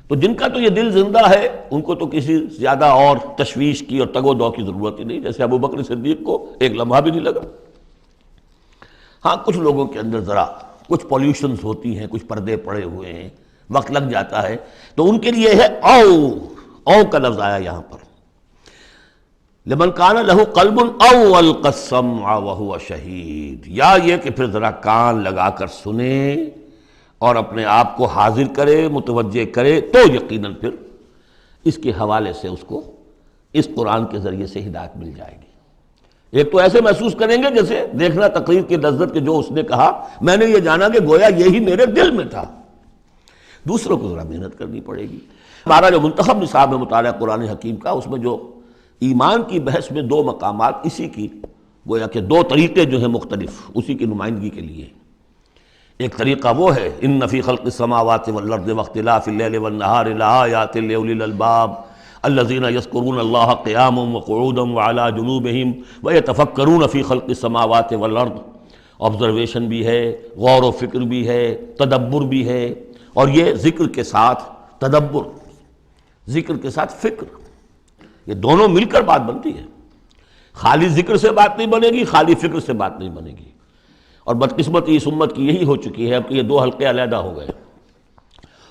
تو جن کا تو یہ دل زندہ ہے ان کو تو کسی زیادہ اور تشویش کی اور تگ و دو کی ضرورت ہی نہیں، جیسے ابو بکر صدیق کو ایک لمحہ بھی نہیں لگا۔ ہاں کچھ لوگوں کے اندر ذرا کچھ پولیوشنز ہوتی ہیں، کچھ پردے پڑے ہوئے ہیں، وقت لگ جاتا ہے، تو ان کے لیے ہے او کا لفظ آیا یہاں پر، لمن کان لہ قلب او القى السمع وهو شہید، یا یہ کہ پھر ذرا کان لگا کر سنے اور اپنے آپ کو حاضر کرے، متوجہ کرے، تو یقیناً پھر اس کے حوالے سے اس کو اس قرآن کے ذریعے سے ہدایت مل جائے گی۔ ایک تو ایسے محسوس کریں گے جیسے دیکھنا تقریر کی لذت کے جو اس نے کہا، میں نے یہ جانا کہ گویا یہی میرے دل میں تھا۔ دوسروں کو ذرا محنت کرنی پڑے گی۔ ہمارا جو منتخب نصاب ہے مطالعہ قرآن حکیم کا، اس میں جو ایمان کی بحث میں دو مقامات اسی کی گویا کہ دو طریقے جو ہیں مختلف اسی کی نمائندگی کے لیے، ایک طریقہ وہ ہے ان فی خلق السماوات والارض واختلاف اللیل والنہار لآیات لأولی الالباب الذین یذکرون اللہ قیاما وقعودا وعلی جنوبہم ویتفکرون فی خلق السماوات والارض، آبزرویشن بھی ہے، غور و فکر بھی ہے، تدبر بھی ہے، اور یہ ذکر کے ساتھ تدبر، ذکر کے ساتھ فکر، یہ دونوں مل کر بات بنتی ہے۔ خالی ذکر سے بات نہیں بنے گی، خالی فکر سے بات نہیں بنے گی، اور بدقسمتی اس امت کی یہی ہو چکی ہے اب کہ یہ دو حلقے علیحدہ ہو گئے۔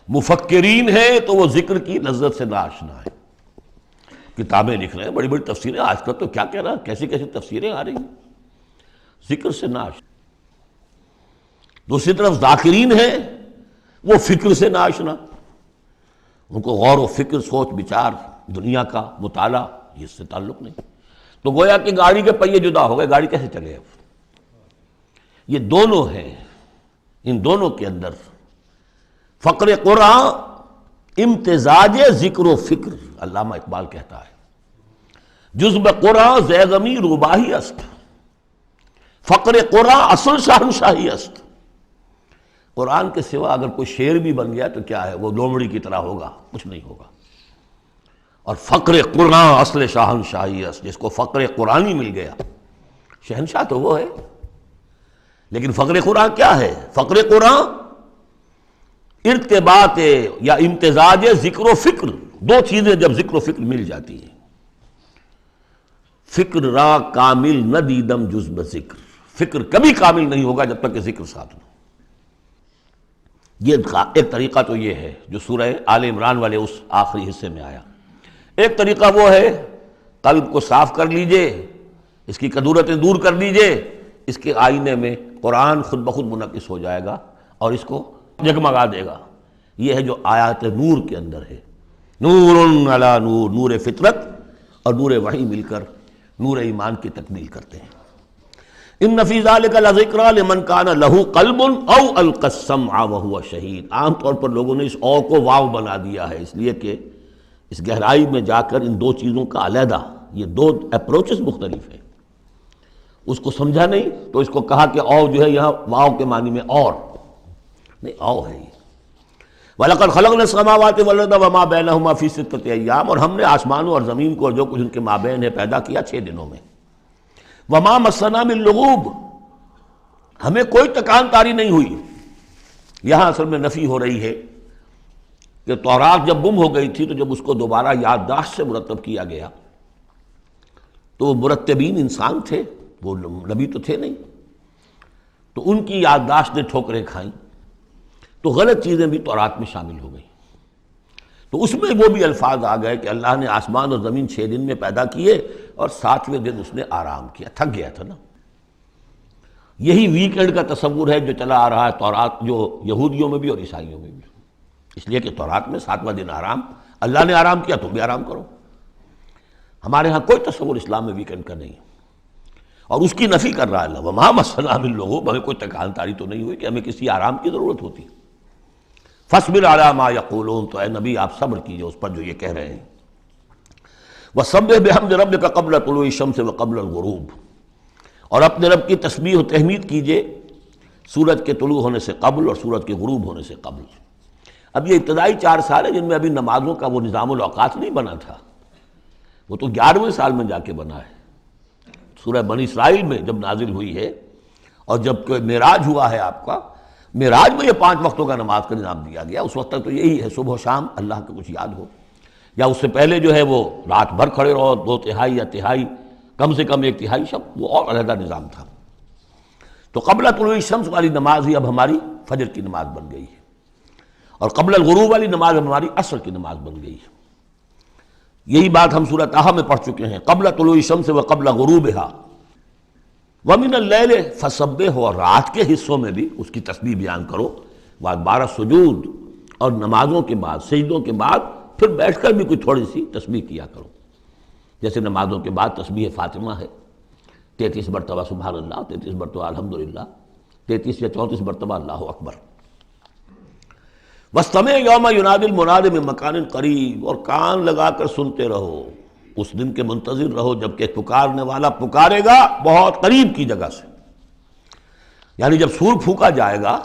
مفکرین ہیں تو وہ ذکر کی لذت سے ناآشنا ہے، کتابیں لکھ رہے ہیں، بڑی بڑی تفسیریں، آج کل تو کیا کہہ رہا، کیسی کیسی تفسیریں آ رہی ہیں، ذکر سے ناآشنا۔ دوسری طرف ذاکرین ہیں وہ فکر سے ناآشنا، ان کو غور و فکر، سوچ بچار، دنیا کا مطالعہ یہ اس سے تعلق نہیں۔ تو گویا کہ گاڑی کے پہیے جدا ہو گئے، گاڑی کیسے چلے اب؟ یہ دونوں ہیں، ان دونوں کے اندر فقر قرآن امتزاج ذکر و فکر، علامہ اقبال کہتا ہے جزب قرآن زیغمی روباہی است، فقر قرآن اصل شاہنشاہی است۔ قرآن کے سوا اگر کوئی شعر بھی بن گیا تو کیا ہے، وہ لومڑی کی طرح ہوگا، کچھ نہیں ہوگا۔ اور فقر قرآن اصل شاہنشاہی است، جس کو فقر قرآنی مل گیا، شہنشاہ تو وہ ہے۔ لیکن فقر قرآن کیا ہے؟ فقر قرآن ارتباط یا امتزاج ذکر و فکر، دو چیزیں جب ذکر و فکر مل جاتی ہیں۔ فکر را کامل نہ دیدم جز بذکر، فکر کبھی کامل نہیں ہوگا جب تک کہ ذکر ساتھ نہ۔ یہ ایک طریقہ تو یہ ہے جو سورہ آل عمران والے اس آخری حصے میں آیا۔ ایک طریقہ وہ ہے قلب کو صاف کر لیجئے، اس کی کدورتیں دور کر لیجئے، اس کے آئینے میں قرآن خود بخود منعکس ہو جائے گا اور اس کو جگمگا دے گا۔ یہ ہے جو آیات نور کے اندر ہے، نور علی نور، نور فطرت اور نور وحی مل کر نور ایمان کی تکمیل کرتے ہیں۔ ان فی ذلک لذکری لمن کان لہ قلب او القی السمع وہو شہید۔ عام طور پر لوگوں نے اس او کو واو بنا دیا ہے، اس لیے کہ اس گہرائی میں جا کر ان دو چیزوں کا علیحدہ، یہ دو اپروچز مختلف ہیں، اس کو سمجھا نہیں تو اس کو کہا کہ او جو ہے یہاں واو کے معنی میں اور نہیں، او ہے یہ۔ وَلَقَدْ خَلَقْنَا السَّمَاوَاتِ وَالْأَرْضَ وَمَا بَيْنَهُمَا فِي سِتَّةِ أَيَّامٍ، اور ہم نے آسمانوں اور زمین کو اور جو کچھ ان کے مابین ہے پیدا کیا 6 دنوں میں۔ وَمَا مَسَّنَا مِن لُغُوبٍ، ہمیں کوئی تکان تاری نہیں ہوئی۔ یہاں اصل میں نفی ہو رہی ہے کہ تورات جب گم ہو گئی تھی تو جب اس کو دوبارہ یادداشت سے مرتب کیا گیا تو وہ مرتبین انسان تھے، وہ نبی تو تھے نہیں، تو ان کی یادداشت نے ٹھوکریں کھائیں، تو غلط چیزیں بھی تورات میں شامل ہو گئیں۔ تو اس میں وہ بھی الفاظ آ گئے کہ اللہ نے آسمان اور زمین 6 دن میں پیدا کیے اور 7ویں دن اس نے آرام کیا، تھک گیا تھا نا۔ یہی ویکنڈ کا تصور ہے جو چلا آ رہا ہے تورات، جو یہودیوں میں بھی اور عیسائیوں میں بھی، اس لیے کہ تورات میں 7واں دن آرام، اللہ نے آرام کیا تم بھی آرام کرو۔ ہمارے ہاں کوئی تصور اسلام میں ویکنڈ کا نہیں، اور اس کی نفی کر رہا ہے اللہ، وما مسنا من لغوب، ہمیں کوئی تکان تاری تو نہیں ہوئی کہ ہمیں کسی آرام کی ضرورت ہوتی۔ فاصبر علی ما یقولون، تو اے نبی آپ صبر کیجئے اس پر جو یہ کہہ رہے ہیں۔ وسبح بحمد ربک قبل طلوع الشمس وقبل الغروب، اور اپنے رب کی تسبیح و تحمید کیجئے سورج کے طلوع ہونے سے قبل اور سورج کے غروب ہونے سے قبل۔ اب یہ ابتدائی 4 سال ہیں جن میں ابھی نمازوں کا وہ نظام الاوقات نہیں بنا تھا، وہ تو 11ویں سال میں جا کے بنا ہے، سورہ بنی اسرائیل میں جب نازل ہوئی ہے، اور جب کہ معراج ہوا ہے آپ کا، معراج میں یہ 5 وقتوں کا نماز کا نظام دیا گیا۔ اس وقت تک تو یہی ہے صبح و شام اللہ کا کچھ یاد ہو، یا اس سے پہلے جو ہے وہ رات بھر کھڑے رہو 2/3 یا تہائی، کم سے کم 1/3 شب، وہ اور علیحدہ نظام تھا۔ تو قبل طلوع الشمس والی نماز ہی اب ہماری فجر کی نماز بن گئی ہے، اور قبل الغروب والی نماز اب ہماری عصر کی نماز بن گئی ہے۔ یہی بات ہم سورہ طٰہٰ میں پڑھ چکے ہیں، قبل طلوع الشمس وقبل غروبها ومن اللیل فسبح، اور رات کے حصوں میں بھی اس کی تسبیح بیان کرو، وادبار السجود، اور نمازوں کے بعد سجدوں کے بعد پھر بیٹھ کر بھی کوئی تھوڑی سی تسبیح کیا کرو، جیسے نمازوں کے بعد تسبیح فاطمہ ہے، 33 مرتبہ سبحان اللہ، 33 مرتبہ الحمدللہ، 33 یا 34 مرتبہ اللہ اکبر۔ وَاسْتَمِعْ يَوْمَ يُنَادِ الْمُنَادِ مِن مَّكَانٍ قَرِيبٍ، اور کان لگا کر سنتے رہو، اس دن کے منتظر رہو جب کہ پکارنے والا پکارے گا بہت قریب کی جگہ سے۔ یعنی جب سور پھونکا جائے گا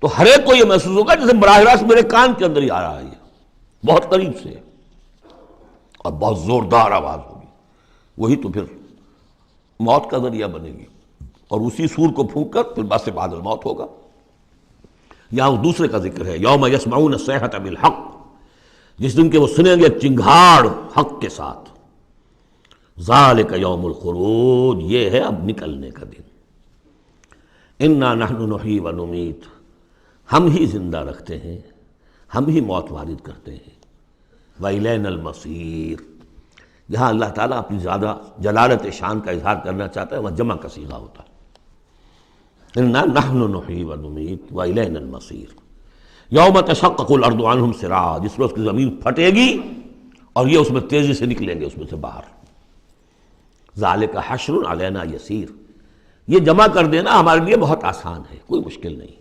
تو ہر ایک کو یہ محسوس ہوگا جیسے براہ راست میرے کان کے اندر ہی آ رہا ہے، یہ بہت قریب سے، اور بہت زوردار آواز ہوگی، وہی تو پھر موت کا ذریعہ بنے گی، اور اسی سور کو پھونک کر پھر بس بعد الموت ہوگا۔ یہاں اس دوسرے کا ذکر ہے، یوم یسمعون الصیحۃ بالحق، جس دن کہ وہ سنیں گے چنگھاڑ حق کے ساتھ، ذالک یوم الخروج، یہ ہے اب نکلنے کا دن۔ انا نحن نحیی و نمیت، ہم ہی زندہ رکھتے ہیں، ہم ہی موت وارد کرتے ہیں، وإلینا المصیر، جہاں اللہ تعالیٰ اپنی زیادہ جلالت شان کا اظہار کرنا چاہتا ہے وہاں جمع کا صیغہ ہوتا ہے، انا نحن نحیی و نمیت وإلینا المصیر۔ یوم تشقق الارض عنہم سراعا، جس روز کی زمین پھٹے گی اور یہ اس میں تیزی سے نکلیں گے اس میں سے باہر۔ ذالک حشر علینا یسیر، یہ جمع کر دینا ہمارے لیے بہت آسان ہے، کوئی مشکل نہیں۔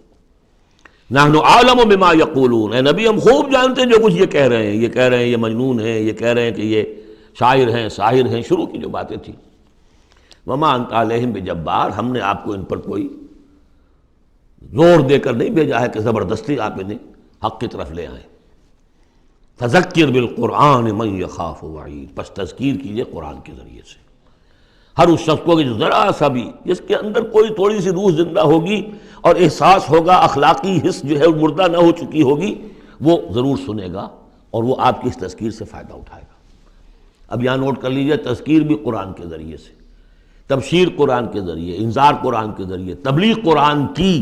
نحن اعلم بما یقولون، اے نبی ہم خوب جانتے ہیں جو کچھ یہ کہہ رہے ہیں، یہ کہہ رہے ہیں یہ مجنون ہیں، یہ کہہ رہے ہیں کہ یہ شاعر ہیں ساحر ہیں، شروع کی جو باتیں تھیں۔ وما انت علیہم بجبار، ہم نے آپ کو ان پر کوئی زور دے کر نہیں بھیجا ہے کہ زبردستی آپ انہیں حق کی طرف لے آئیں۔ فذکر بالقرآن من یخاف وعید، پس تذکیر کیجئے قرآن کے ذریعے سے ہر اس شخص کو کہ جو ذرا سا بھی، جس کے اندر کوئی تھوڑی سی روح زندہ ہوگی اور احساس ہوگا، اخلاقی حس جو ہے مردہ نہ ہو چکی ہوگی، وہ ضرور سنے گا اور وہ آپ کی اس تذکیر سے فائدہ اٹھائے گا۔ اب یہاں نوٹ کر لیجئے، تذکیر بھی قرآن کے ذریعے سے، تبشیر قرآن کے ذریعے، انذار قرآن کے ذریعے، تبلیغ قرآن کی،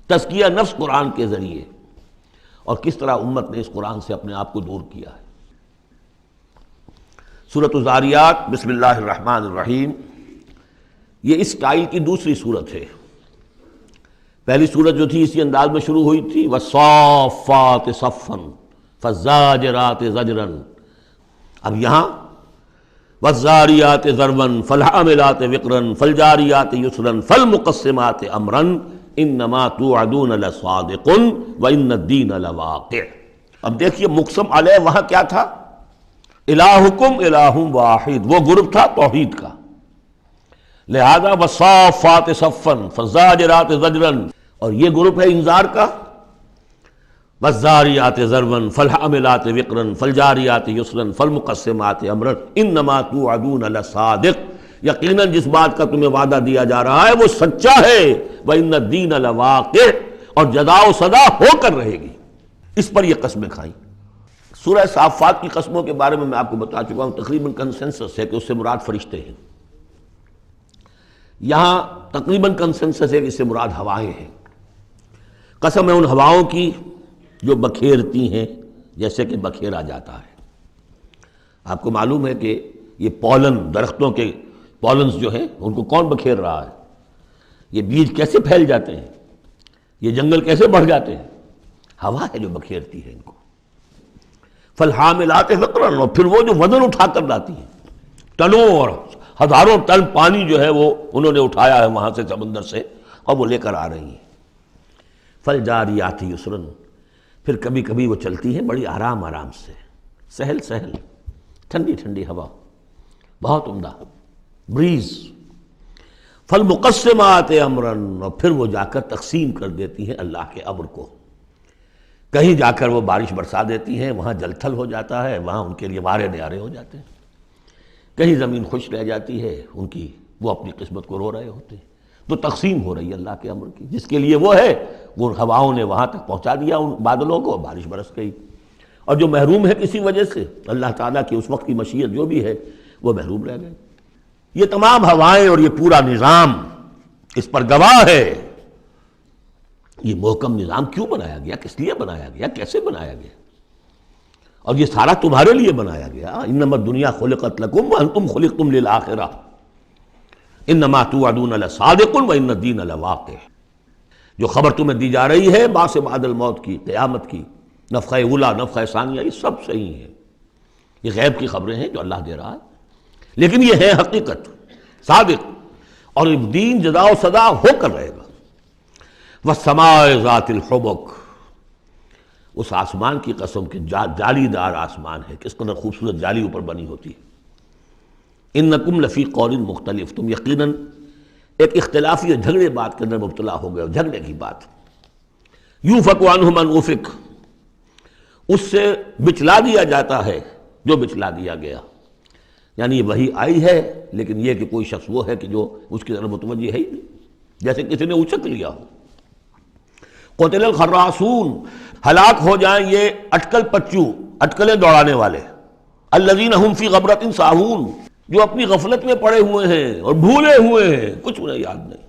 تزکیہ نفس قرآن کے ذریعے، اور کس طرح امت نے اس قرآن سے اپنے آپ کو دور کیا ہے۔ سورۃ الذاریات، بسم اللہ الرحمن الرحیم، یہ اس سٹائل کی دوسری صورت ہے۔ پہلی صورت جو تھی اسی انداز میں شروع ہوئی تھی، وَالصَّافَّاتِ صَفًّا فَالزَّاجِرَاتِ زَجْرًا، اب یہاں وَالزَّارِيَاتِ ذَرْوًا فَالْحَامِلَاتِ وِقْرًا فَالْجَارِيَاتِ يُسْرًا فَالْمُقَسِّمَاتِ أَمْرًا انما توعدون لصادق وان الدین لواقع۔ اب دیکھیے مقسم علیہ وہاں کیا تھا، الہکم الہ واحد، وہ گروپ تھا توحید کا، لہذا والصافات صفا فالزاجرات زجرا، اور یہ گروپ ہے انذار کا، والزاریات ذروا فالحاملات وقرا فالجاریات یسرا فالمقسمات امرا انما توعدون لصادق، یقیناً جس بات کا تمہیں وعدہ دیا جا رہا ہے وہ سچا ہے، وَإِنَّ الدِّينَ لَوَاقِعٌ، اور جزا و سزا ہو کر رہے گی۔ اس پر یہ قسمیں کھائیں۔ سورہ صافات کی قسموں کے بارے میں آپ کو بتا چکا ہوں، تقریباً کنسنسس ہے کہ اس سے مراد فرشتے ہیں، یہاں تقریباً کنسنسس ہے کہ اس سے مراد ہوائیں ہیں۔ قسم ہے ان ہواؤں کی جو بکھیرتی ہیں جیسے کہ بکھیرا جاتا ہے۔ آپ کو معلوم ہے کہ یہ پولن، درختوں کے پولنز جو ہیں ان کو کون بکھیر رہا ہے؟ یہ بیج کیسے پھیل جاتے ہیں؟ یہ جنگل کیسے بڑھ جاتے ہیں؟ ہوا ہے جو بکھیرتی ہے ان کو۔ فالحاملات وقرا، اور پھر وہ جو وزن اٹھا کر لاتی ہیں، ٹنوں اور ہزاروں ٹن پانی جو ہے وہ انہوں نے اٹھایا ہے وہاں سے سمندر سے، اور وہ لے کر آ رہی ہیں۔ فالجاریات یسرا، پھر کبھی کبھی وہ چلتی ہیں بڑی آرام آرام سے، سہل سہل، ٹھنڈی ٹھنڈی ہوا، بہت عمدہ بریز۔ فالمقسمات امرا، اور پھر وہ جا کر تقسیم کر دیتی ہیں اللہ کے امر کو، کہیں جا کر وہ بارش برسا دیتی ہیں، وہاں جل تھل ہو جاتا ہے، وہاں ان کے لیے وارے نیارے ہو جاتے ہیں، کہیں زمین خشک رہ جاتی ہے ان کی، وہ اپنی قسمت کو رو رہے ہوتے ہیں۔ تو تقسیم ہو رہی ہے اللہ کے امر کی، جس کے لیے وہ ہے وہ ہواؤں نے وہاں تک پہنچا دیا ان بادلوں کو، بارش برس گئی، اور جو محروم ہے کسی وجہ سے اللہ تعالیٰ کی اس وقت کی مشیت جو بھی ہے وہ محروم رہ گئے۔ یہ تمام ہوائیں اور یہ پورا نظام اس پر گواہ ہے۔ یہ محکم نظام کیوں بنایا گیا، کس لیے بنایا گیا، کیسے بنایا گیا؟ اور یہ سارا تمہارے لیے بنایا گیا۔ انما الدنیا خلقت لکم وانتم خلقتم للآخرہ انما توعدون لصادق وان الدین لواقع۔ جو خبر تمہیں دی جا رہی ہے بعث بعد الموت کی، قیامت کی، نفخہ اولا، نفخہ ثانیہ، یہ سب صحیح ہے، یہ غیب کی خبریں ہیں جو اللہ دے رہا ہے، لیکن یہ ہے حقیقت، صادق، اور دین جزا و سزا ہو کر رہے گا۔ وَالسَّمَاءِ ذَاتِ الْحُبُكِ، اس آسمان کی قسم کہ جالی دار آسمان ہے، کس قدر خوبصورت جالی اوپر بنی ہوتی ہے۔ اِنَّكُمْ لَفِي قَوْلٍ مُخْتَلِف، تم یقیناً ایک اختلافی اور جھگڑے بات کے اندر مبتلا ہو گئے، اور جھگڑے کی بات۔ يُوفَكُ عَنْهُ مَنْ أُفِكَ، اس سے بچلا دیا جاتا ہے جو بچلا دیا گیا، یعنی وہی آئی ہے لیکن یہ کہ کوئی شخص وہ ہے کہ جو اس کی طرف متوجہ ہے ہی نہیں، جیسے کسی نے اچک لیا ہو۔ قتل الخراصون، ہلاک ہو جائیں یہ اٹکل پچو، اٹکلیں دوڑانے والے، الذین هم فی غفلۃ ساہون، جو اپنی غفلت میں پڑے ہوئے ہیں اور بھولے ہوئے ہیں، کچھ انہیں یاد نہیں۔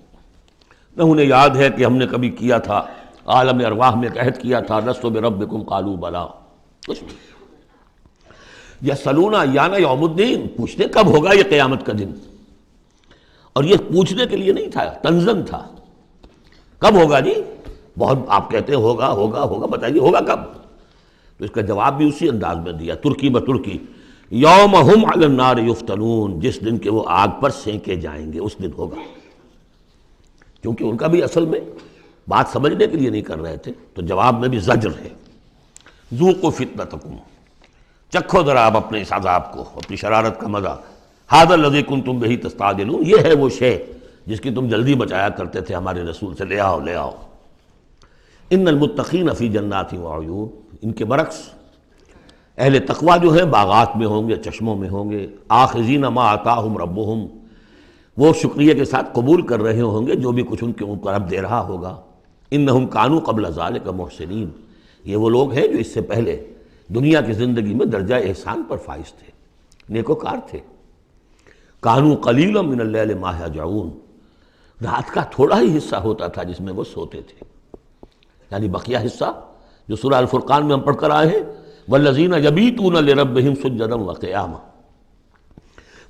نہ انہیں یاد ہے کہ ہم نے کبھی کیا تھا، عالم ارواح میں ایک عہد کیا تھا، لست بربکم قالوا بلا، کچھ نہیں۔ یسألون ایان یوم الدین، پوچھتے کب ہوگا یہ قیامت کا دن، اور یہ پوچھنے کے لیے نہیں تھا، تنزن تھا، کب ہوگا جی؟ بہت آپ کہتے ہیں ہوگا ہوگا ہوگا، بتائیے ہوگا کب؟ تو اس کا جواب بھی اسی انداز میں دیا، ترکی بترکی، یوم ہم علی النار یفتنون، جس دن کے وہ آگ پر سینکے جائیں گے اس دن ہوگا، کیونکہ ان کا بھی اصل میں بات سمجھنے کے لیے نہیں کر رہے تھے، تو جواب میں بھی زجر ہے۔ ذوقوا فتنتکم، چکھو ذرا آپ اپنے اس عذاب کو، اپنی شرارت کا مزہ، ھذا الذی کنتم بہ تستعجلون، یہ ہے وہ شے جس کی تم جلدی مچایا کرتے تھے ہمارے رسول سے، لے آؤ لے آؤ۔ ان المتقین فی جنات وعیون، ان کے برعکس اہل تقویٰ جو ہیں باغات میں ہوں گے، چشموں میں ہوں گے، آخذین ما آتاہم ربہم، وہ شکریہ کے ساتھ قبول کر رہے ہوں گے جو بھی کچھ ان کے اوپر رب دے رہا ہوگا۔ انہم کانوا قبل ذلک محسنین، یہ وہ لوگ ہیں جو اس سے پہلے دنیا کی زندگی میں درجہ احسان پر فائز تھے، نیکوکار تھے۔ کانوا قلیلا من اللیل ما یہجعون، رات کا تھوڑا ہی حصہ ہوتا تھا جس میں وہ سوتے تھے، یعنی بقیہ حصہ جو سورہ الفرقان میں ہم پڑھ کر آئے ہیں، والذین یبیتون لربہم سجدا وقیاما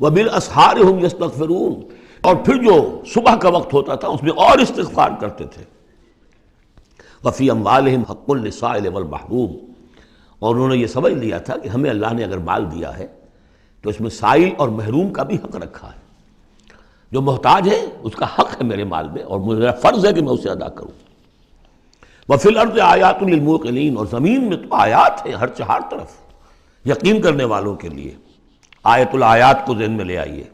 وبالاسحار ہم یستغفرون، اور پھر جو صبح کا وقت ہوتا تھا اس میں اور استغفار کرتے تھے۔ وفی اموالہم حق للسائل والمحروم، اور انہوں نے یہ سمجھ لیا تھا کہ ہمیں اللہ نے اگر مال دیا ہے تو اس میں سائل اور محروم کا بھی حق رکھا ہے، جو محتاج ہے اس کا حق ہے میرے مال میں، اور میرا فرض ہے کہ میں اسے ادا کروں۔ وفی الارض آیات للموقنین، اور زمین میں تو آیات ہیں ہر چہار طرف یقین کرنے والوں کے لیے، آیت الآیات کو ذہن میں لے آئیے۔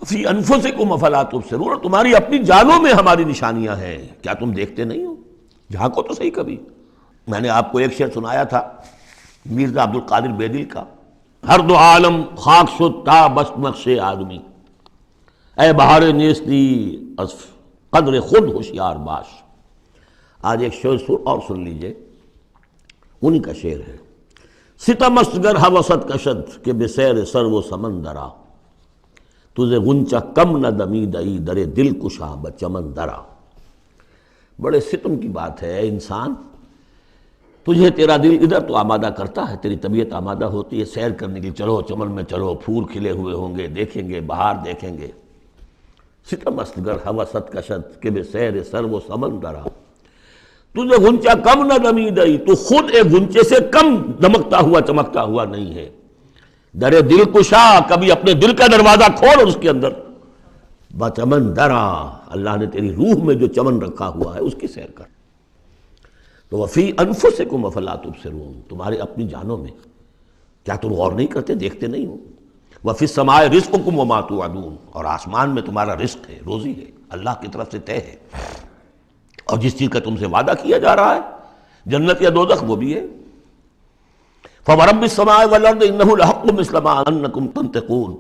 فی انفسکم افلا تبصرون، اور تمہاری اپنی جانوں میں ہماری نشانیاں ہیں، کیا تم دیکھتے نہیں ہو؟ جھانکو تو صحیح کبھی۔ میں نے آپ کو ایک شعر سنایا تھا میرزا عبد القادر بیدل کا، ہر دو عالم خاک شد تا بس نقش آدمی، اے بہار نیستی از قدر خود ہوشیار باش۔ آج ایک شعر اور سن لیجئے، انہی کا شعر ہے۔ ستم است گر ہوست کشد کہ بسیر سر و سمندرا، تجھے غنچہ کم نہ دمیدئی در دل کشا بچمن درا۔ بڑے ستم کی بات ہے، اے انسان تجھے تیرا دل ادھر تو آمادہ کرتا ہے، تیری طبیعت آمادہ ہوتی ہے سیر کرنے کی، چلو چمن میں چلو، پھول کھلے ہوئے ہوں گے دیکھیں گے، بہار دیکھیں گے۔ ستم استگر ہوست کشت کہ بے سیر سر و سمندرا، تجھے غنچہ کم نہ دمیدئی، تو خود ایک غنچے سے کم دمکتا ہوا چمکتا ہوا نہیں ہے۔ در دل کشا، کبھی اپنے دل کا دروازہ کھول اور اس کے اندر بچمن درا، اللہ نے تیری روح میں جو چمن رکھا ہوا ہے اس کی سیر کر۔ تو وفی انفسکم افلا تبصرون، تمہارے اپنی جانوں میں کیا تم غور نہیں کرتے، دیکھتے نہیں ہو؟ وفی السماء رزقکم وما توعدون، اور آسمان میں تمہارا رزق ہے، روزی ہے، اللہ کی طرف سے طے ہے، اور جس چیز کا تم سے وعدہ کیا جا رہا ہے جنت یا دوزخ وہ بھی ہے۔ فورب السماء والارض انہ لحق مثل ما انکم تنطقون،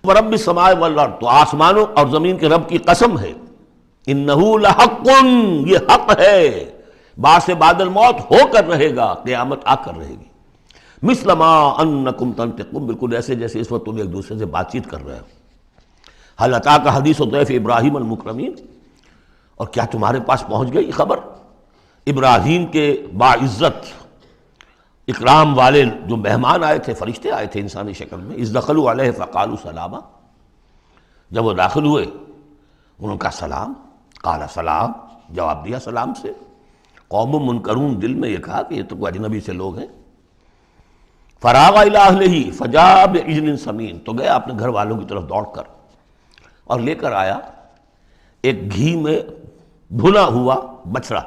ورب السماء والارض، تو آسمانوں اور زمین کے رب کی قسم ہے، انہ لحق، یہ حق ہے، بعد سے بعد الموت ہو کر رہے گا، قیامت آ کر رہے گی، مثل ما انکم تنطقون، بالکل ایسے جیسے اس وقت تم ایک دوسرے سے بات چیت کر رہے ہو۔ هل اتاک حدیث ضیف ابراہیم المکرمین، اور کیا تمہارے پاس پہنچ گئی خبر ابراہیم کے باعزت اکرام والے جو مہمان آئے تھے، فرشتے آئے تھے انسانی شکل میں، اذ دخلوا علیہ فقالوا سلاما، جب وہ داخل ہوئے انہوں نے کہا سلام، قال سلام، جواب دیا سلام سے۔ قوم منکرون، دل میں یہ کہا کہ یہ تو کوئی اجنبی سے لوگ ہیں۔ فراغ الی اہلہ فجاء بعجل سمین، تو گیا اپنے گھر والوں کی طرف دوڑ کر اور لے کر آیا ایک گھی میں بھنا ہوا بچڑا،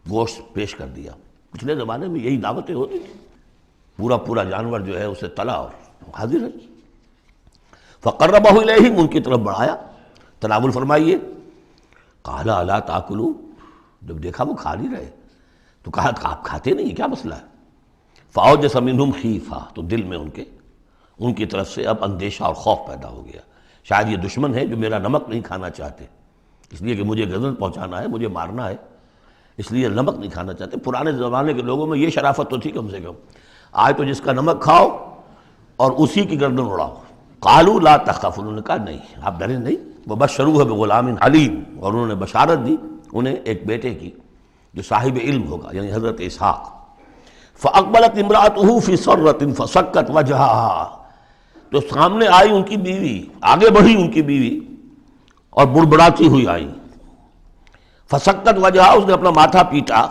گوشت پیش کر دیا۔ پچھلے زمانے میں یہی دعوتیں ہوتی تھیں، پورا پورا جانور جو ہے اسے تلا اور حاضر ہے۔ فقربہ الیہم، ان کی طرف بڑھایا، تناول فرمائیے۔ قال الا تاکلون، جب دیکھا وہ کھا نہیں رہے تو کہا آپ کھاتے نہیں، کیا مسئلہ ہے؟ فاوجس منہم خیفہ، تو دل میں ان کی طرف سے اب اندیشہ اور خوف پیدا ہو گیا، شاید یہ دشمن ہے جو میرا نمک نہیں کھانا چاہتے، اس لیے کہ مجھے غزل پہنچانا ہے، مجھے مارنا ہے، اس لیے نمک نہیں کھانا چاہتے۔ پرانے زمانے کے لوگوں میں یہ شرافت تو تھی کم سے کم، آج تو جس کا نمک کھاؤ اور اسی کی گردن اڑاؤ۔ قالوا لا تخف، انہوں نے کہا نہیں آپ ڈریں نہیں۔ وبشروہ بغلام علیم، اور انہوں نے بشارت دی انہیں ایک بیٹے کی جو صاحب علم ہوگا، یعنی حضرت اسحاق۔ فاقبلت امرأتہ فی سرۃ فسکت وجہہا، تو سامنے آئی ان کی بیوی، آگے بڑھی ان کی بیوی اور بڑبڑاتی ہوئی آئی۔ فسکت وجہہا، اس نے اپنا ماتھا پیٹا۔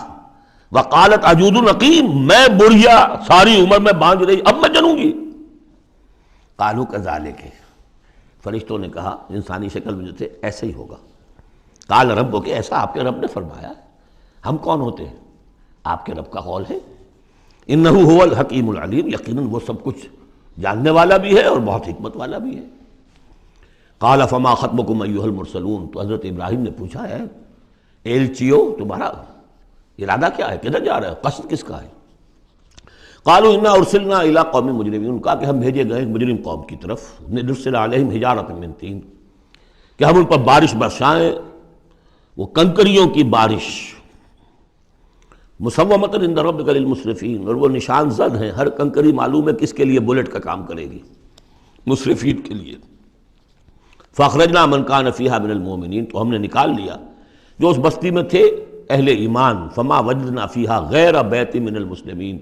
وقالت اجود نقیم، میں بڑھیا ساری عمر میں باندھ رہی، اب میں جنوں گی۔ قالوا کذالک، فرشتوں نے کہا انسانی شکل میں جو تھے ایسے ہی ہوگا۔ قال ربک، ایسا آپ کے رب نے فرمایا، ہم کون ہوتے ہیں؟ آپ کے رب کا قول ہے۔ انہ هو الحکیم العلیم، یقیناً وہ سب کچھ جاننے والا بھی ہے اور بہت حکمت والا بھی ہے۔ قال فما خطبکم ایھا المرسلون، تو حضرت ابراہیم نے پوچھا ہے ایلچیو تمہارا ارادہ کیا ہے، کدھر جا رہے ہو، قصد کس کا ہے؟ قالوا انا ارسلنا الی قوم مجرمین، ان کہا کہ ہم بھیجے گئے مجرم قوم کی طرف، نرسل علیہم حجارۃ من طین، کہ ہم ان پر بارش برسائیں، وہ کنکریوں کی بارش، مسومۃ عند ربک للمسرفین، اور وہ نشان زد ہیں، ہر کنکری معلوم ہے کس کے لیے بلٹ کا کام کرے گی، مسرفین کے لیے۔ فاخرجنا من کان فیہا من المؤمنین، تو ہم نے نکال لیا جو اس بستی میں تھے اہل ایمان۔ فما وجدنا فیہا غیر بیت من المسلمین،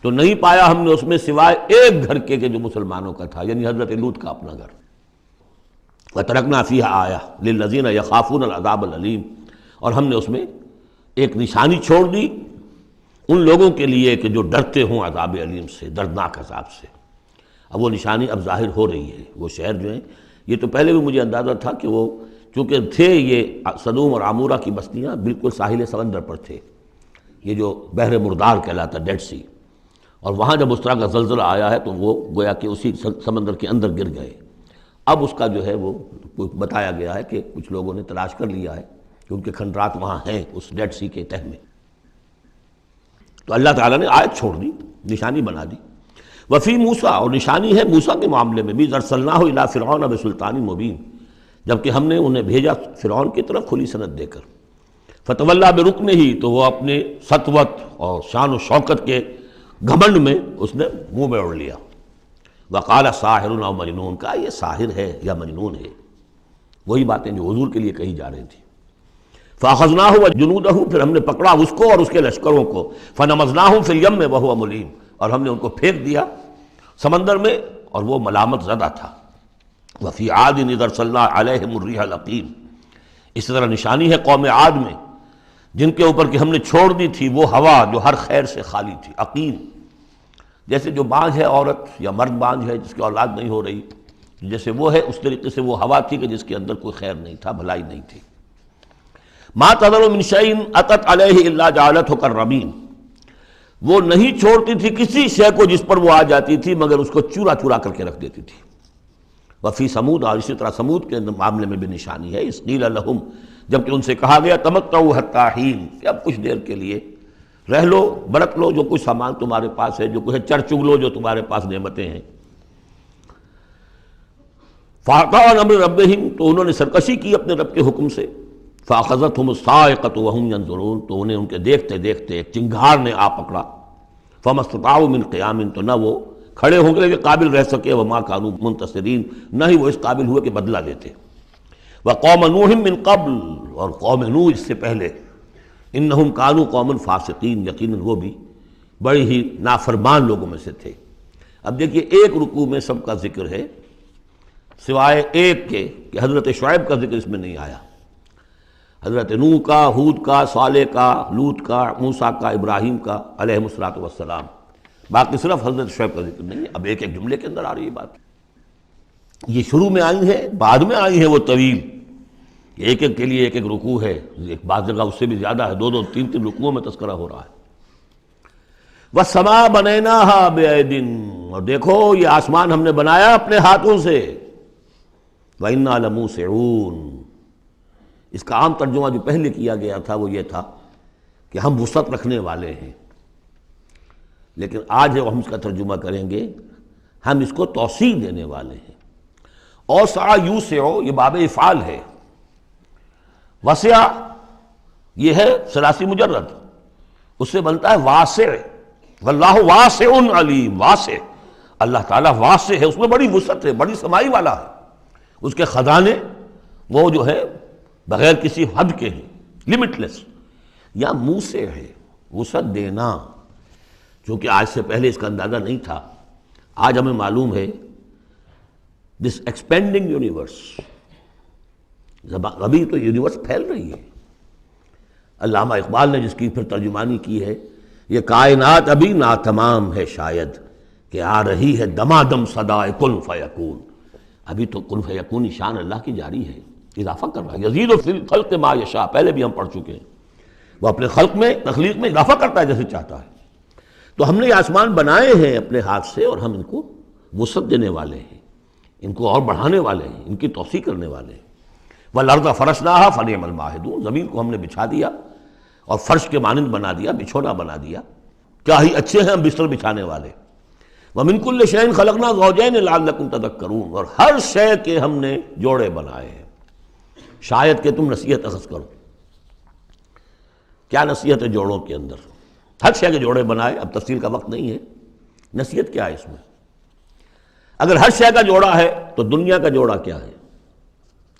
تو نہیں پایا ہم نے اس میں سوائے ایک گھر کے جو مسلمانوں کا تھا، یعنی حضرت لوط کا اپنا گھر۔ وترکنا فیہا آیہ للذین یخافون العذاب العلیم، اور ہم نے اس میں ایک نشانی چھوڑ دی ان لوگوں کے لیے کہ جو ڈرتے ہوں عذاب علیم سے، دردناک عذاب سے۔ اب وہ نشانی اب ظاہر ہو رہی ہے۔ وہ شہر جو ہیں، یہ تو پہلے بھی مجھے اندازہ تھا کہ وہ چونکہ تھے یہ سدوم اور عمورہ کی بستیاں بالکل ساحل سمندر پر تھے، یہ جو بحر مردار کہلاتا ڈیڈ سی، اور وہاں جب اس طرح کا زلزلہ آیا ہے تو وہ گویا کہ اسی سمندر کے اندر گر گئے۔ اب اس کا جو ہے وہ بتایا گیا ہے کہ کچھ لوگوں نے تلاش کر لیا ہے کہ ان کے کھنڈرات وہاں ہیں اس ڈیڈ سی کے تہہ میں۔ تو اللہ تعالیٰ نے آیت چھوڑ دی، نشانی بنا دی۔ وفی موسیٰ، اور نشانی ہے موسیٰ کے معاملے میں بھی، ارسلناہ الی فرعون بسلطان مبین، جبکہ ہم نے انہیں بھیجا فرعون کی طرف کھلی سند دے کر۔ فتولیٰ برکنہ، تو وہ اپنے سطوت اور شان و شوکت کے گھمنڈ میں اس نے منہ میں اڑ لیا۔ وقال ساحر او مجنون، کہا یہ ساحر ہے یا مجنون ہے، وہی باتیں جو حضور کے لیے کہی جا رہی تھیں۔ فَأَخَذْنَاهُ وَجُنُودَهُ، پھر ہم نے پکڑا اس کو اور اس کے لشکروں کو، فَنَمَزْنَاهُمْ فِي الْيَمِّ وَهُوَ مُلِيمٌ، اور ہم نے ان کو پھینک دیا سمندر میں اور وہ ملامت زدہ تھا۔ وَفِي عَادٍ إِذْ أَرْسَلْنَا عَلَيْهِمُ الرِّيحَ الْعَقِيمَ، اس طرح نشانی ہے قوم عاد میں جن کے اوپر کہ ہم نے چھوڑ دی تھی وہ ہوا جو ہر خیر سے خالی تھی، عقیم، جیسے جو بانجھ ہے عورت یا مرد بانجھ ہے جس کی اولاد نہیں ہو رہی، جیسے وہ ہے اس طریقے سے وہ ہوا تھی کہ جس کے اندر کوئی خیر نہیں تھا، بھلائی نہیں تھی۔ ما تذر من شیء اتت علیہ الا جعلتہ کالرمیم، وہ نہیں چھوڑتی تھی کسی شے کو جس پر وہ آ جاتی تھی مگر اس کو چورا چورا کر کے رکھ دیتی تھی۔ وفی سمود، اور اسی طرح سمود کے معاملے میں بھی نشانی ہے، اذ قیل لہم، جبکہ ان سے کہا گیا تمتعوا حتی حین، کہ اب کچھ دیر کے لیے رہ لو، برت لو جو کچھ سامان تمہارے پاس ہے، جو کچھ ہے چر چگ لو جو تمہارے پاس نعمتیں ہیں۔ فَعَصَوْا عَنْ أَمْرِ رَبِّهِمْ، تو انہوں نے سرکشی کی اپنے رب کے حکم سے۔ فَأَخَذَتْهُمُ الصَّاعِقَةُ وَهُمْ يَنظُرُونَ، تو انہیں ان کے دیکھتے دیکھتے ایک چنگھار نے آ پکڑا۔ فَمَا اسْتَطَاعُوا مِنْ قِيَامٍ، تو نہ وہ کھڑے ہوں گے کہ قابل رہ سکے، وَمَا كَانُوا مُنْتَصِرِينَ، نہ ہی وہ اس قابل ہوئے کہ بدلہ دیتے۔ وَقَوْمَ نُوحٍ مِّن قَبْلُ، اور قوم نوح اس سے پہلے، انہم کانوا قوما فاسقین، یقیناً وہ بھی بڑے ہی نافرمان لوگوں میں سے تھے۔ اب دیکھیے ایک رکوع میں سب کا ذکر ہے سوائے ایک کے کہ حضرت شعیب کا ذکر اس میں نہیں آیا، حضرت نوح کا، ہود کا، صالح کا، لوط کا، موسیٰ کا، ابراہیم کا علیہم الصلوۃ والسلام، باقی صرف حضرت شعیب کا ذکر نہیں ہے۔ اب ایک ایک جملے کے اندر آ رہی ہے بات، یہ شروع میں آئی ہیں، بعد میں آئی ہیں وہ طویل، ایک ایک کے لیے ایک ایک رکوع ہے، ایک بعض جگہ اس سے بھی زیادہ ہے، دو دو تین تین رکوعوں میں تذکرہ ہو رہا ہے۔ وَالسَّمَاءَ بَنَيْنَاهَا بِأَيْدٍ، اور دیکھو یہ آسمان ہم نے بنایا اپنے ہاتھوں سے، وَإِنَّا لَمُوسِعُونَ، اس کا عام ترجمہ جو پہلے کیا گیا تھا وہ یہ تھا کہ ہم وسعت رکھنے والے ہیں، لیکن آج جب ہم اس کا ترجمہ کریں گے ہم اس کو توسیع دینے والے ہیں۔ اوسع یوسع، یہ باب افعال ہے، وسع یہ ہے ثلاثی مجرد، اس سے بنتا ہے واسع، واللہ واسع علیم، واسع، اللہ تعالیٰ واسع ہے، اس میں بڑی وسعت ہے، بڑی سمائی والا ہے، اس کے خزانے وہ جو ہے بغیر کسی حد کے ہیں، لمٹ لیس۔ یا موسع ہے، وسعت دینا، چونکہ آج سے پہلے اس کا اندازہ نہیں تھا، آج ہمیں معلوم ہے دس ایکسپینڈنگ یونیورس، ابھی تو یونیورس پھیل رہی ہے۔ علامہ اقبال نے جس کی پھر ترجمانی کی ہے، یہ کائنات ابھی ناتمام ہے شاید کہ آ رہی ہے دمادم صدائے کن فیکون، ابھی تو کن فیکون شان اللہ کی جاری ہے، اضافہ کر رہا ہے، یزید فی الخلق ما یشاء، پہلے بھی ہم پڑھ چکے ہیں، وہ اپنے خلق میں، تخلیق میں اضافہ کرتا ہے جیسے چاہتا ہے۔ تو ہم نے یہ آسمان بنائے ہیں اپنے ہاتھ سے اور ہم ان کو وسعت دینے والے ہیں، ان کو اور بڑھانے والے ہیں، ان کی توسیع کرنے والے ہیں۔ وَالْأَرْضَ فَرَشْنَاهَا فَنِعْمَ الْمَاهِدُونَ، زمین کو ہم نے بچھا دیا اور فرش کے مانند بنا دیا، بچھونا بنا دیا، کیا ہی اچھے ہیں ہم بستر بچھانے والے۔ وَمِن كُلِّ شَيْءٍ خَلَقْنَا زَوْجَيْنِ لَعَلَّكُمْ تَذَكَّرُونَ، اور ہر شے کے ہم نے جوڑے بنائے ہیں شاید کہ تم نصیحت اخذ کرو۔ کیا نصیحت ہے جوڑوں کے اندر؟ ہر شے کے جوڑے بنائے، اب تفصیل کا وقت نہیں ہے، نصیحت کیا ہے اس میں؟ اگر ہر شے کا جوڑا ہے تو دنیا کا جوڑا کیا ہے؟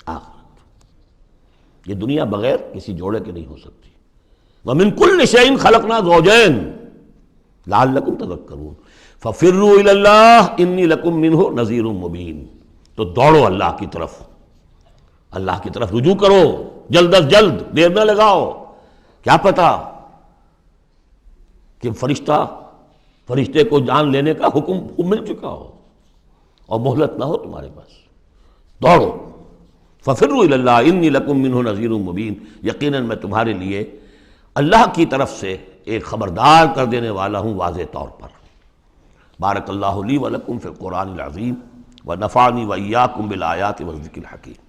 آخرت، یہ دنیا بغیر کسی جوڑے کے نہیں ہو سکتی۔ وَمِن كُلِّ شَيْءٍ خَلَقْنَا زَوْجَيْنِ لَعَلَّكُمْ تَذَكَّرُونَ فَفِرُّوا إِلَى اللَّهِ إِنِّي لَكُمْ مِنْهُ نَذِيرٌ مُبِينٌ، تو دوڑو اللہ کی طرف، اللہ کی طرف رجوع کرو، جلد از جلد، دیر نہ لگاؤ، کیا پتہ کہ فرشتے کو جان لینے کا حکم مل چکا ہو اور مہلت نہ ہو تمہارے پاس، دوڑو۔ فَفِرُّوا إِلَى اللَّهِ إِنِّي لَكُمْ مِنْهُ نَذِيرٌ مُبِينٌ، یقیناً میں تمہارے لیے اللہ کی طرف سے ایک خبردار کر دینے والا ہوں واضح طور پر۔ بارک اللہ لی ولکم فی القرآن العظیم ونفعنی وإیاکم بالآیات والذکر الحکیم۔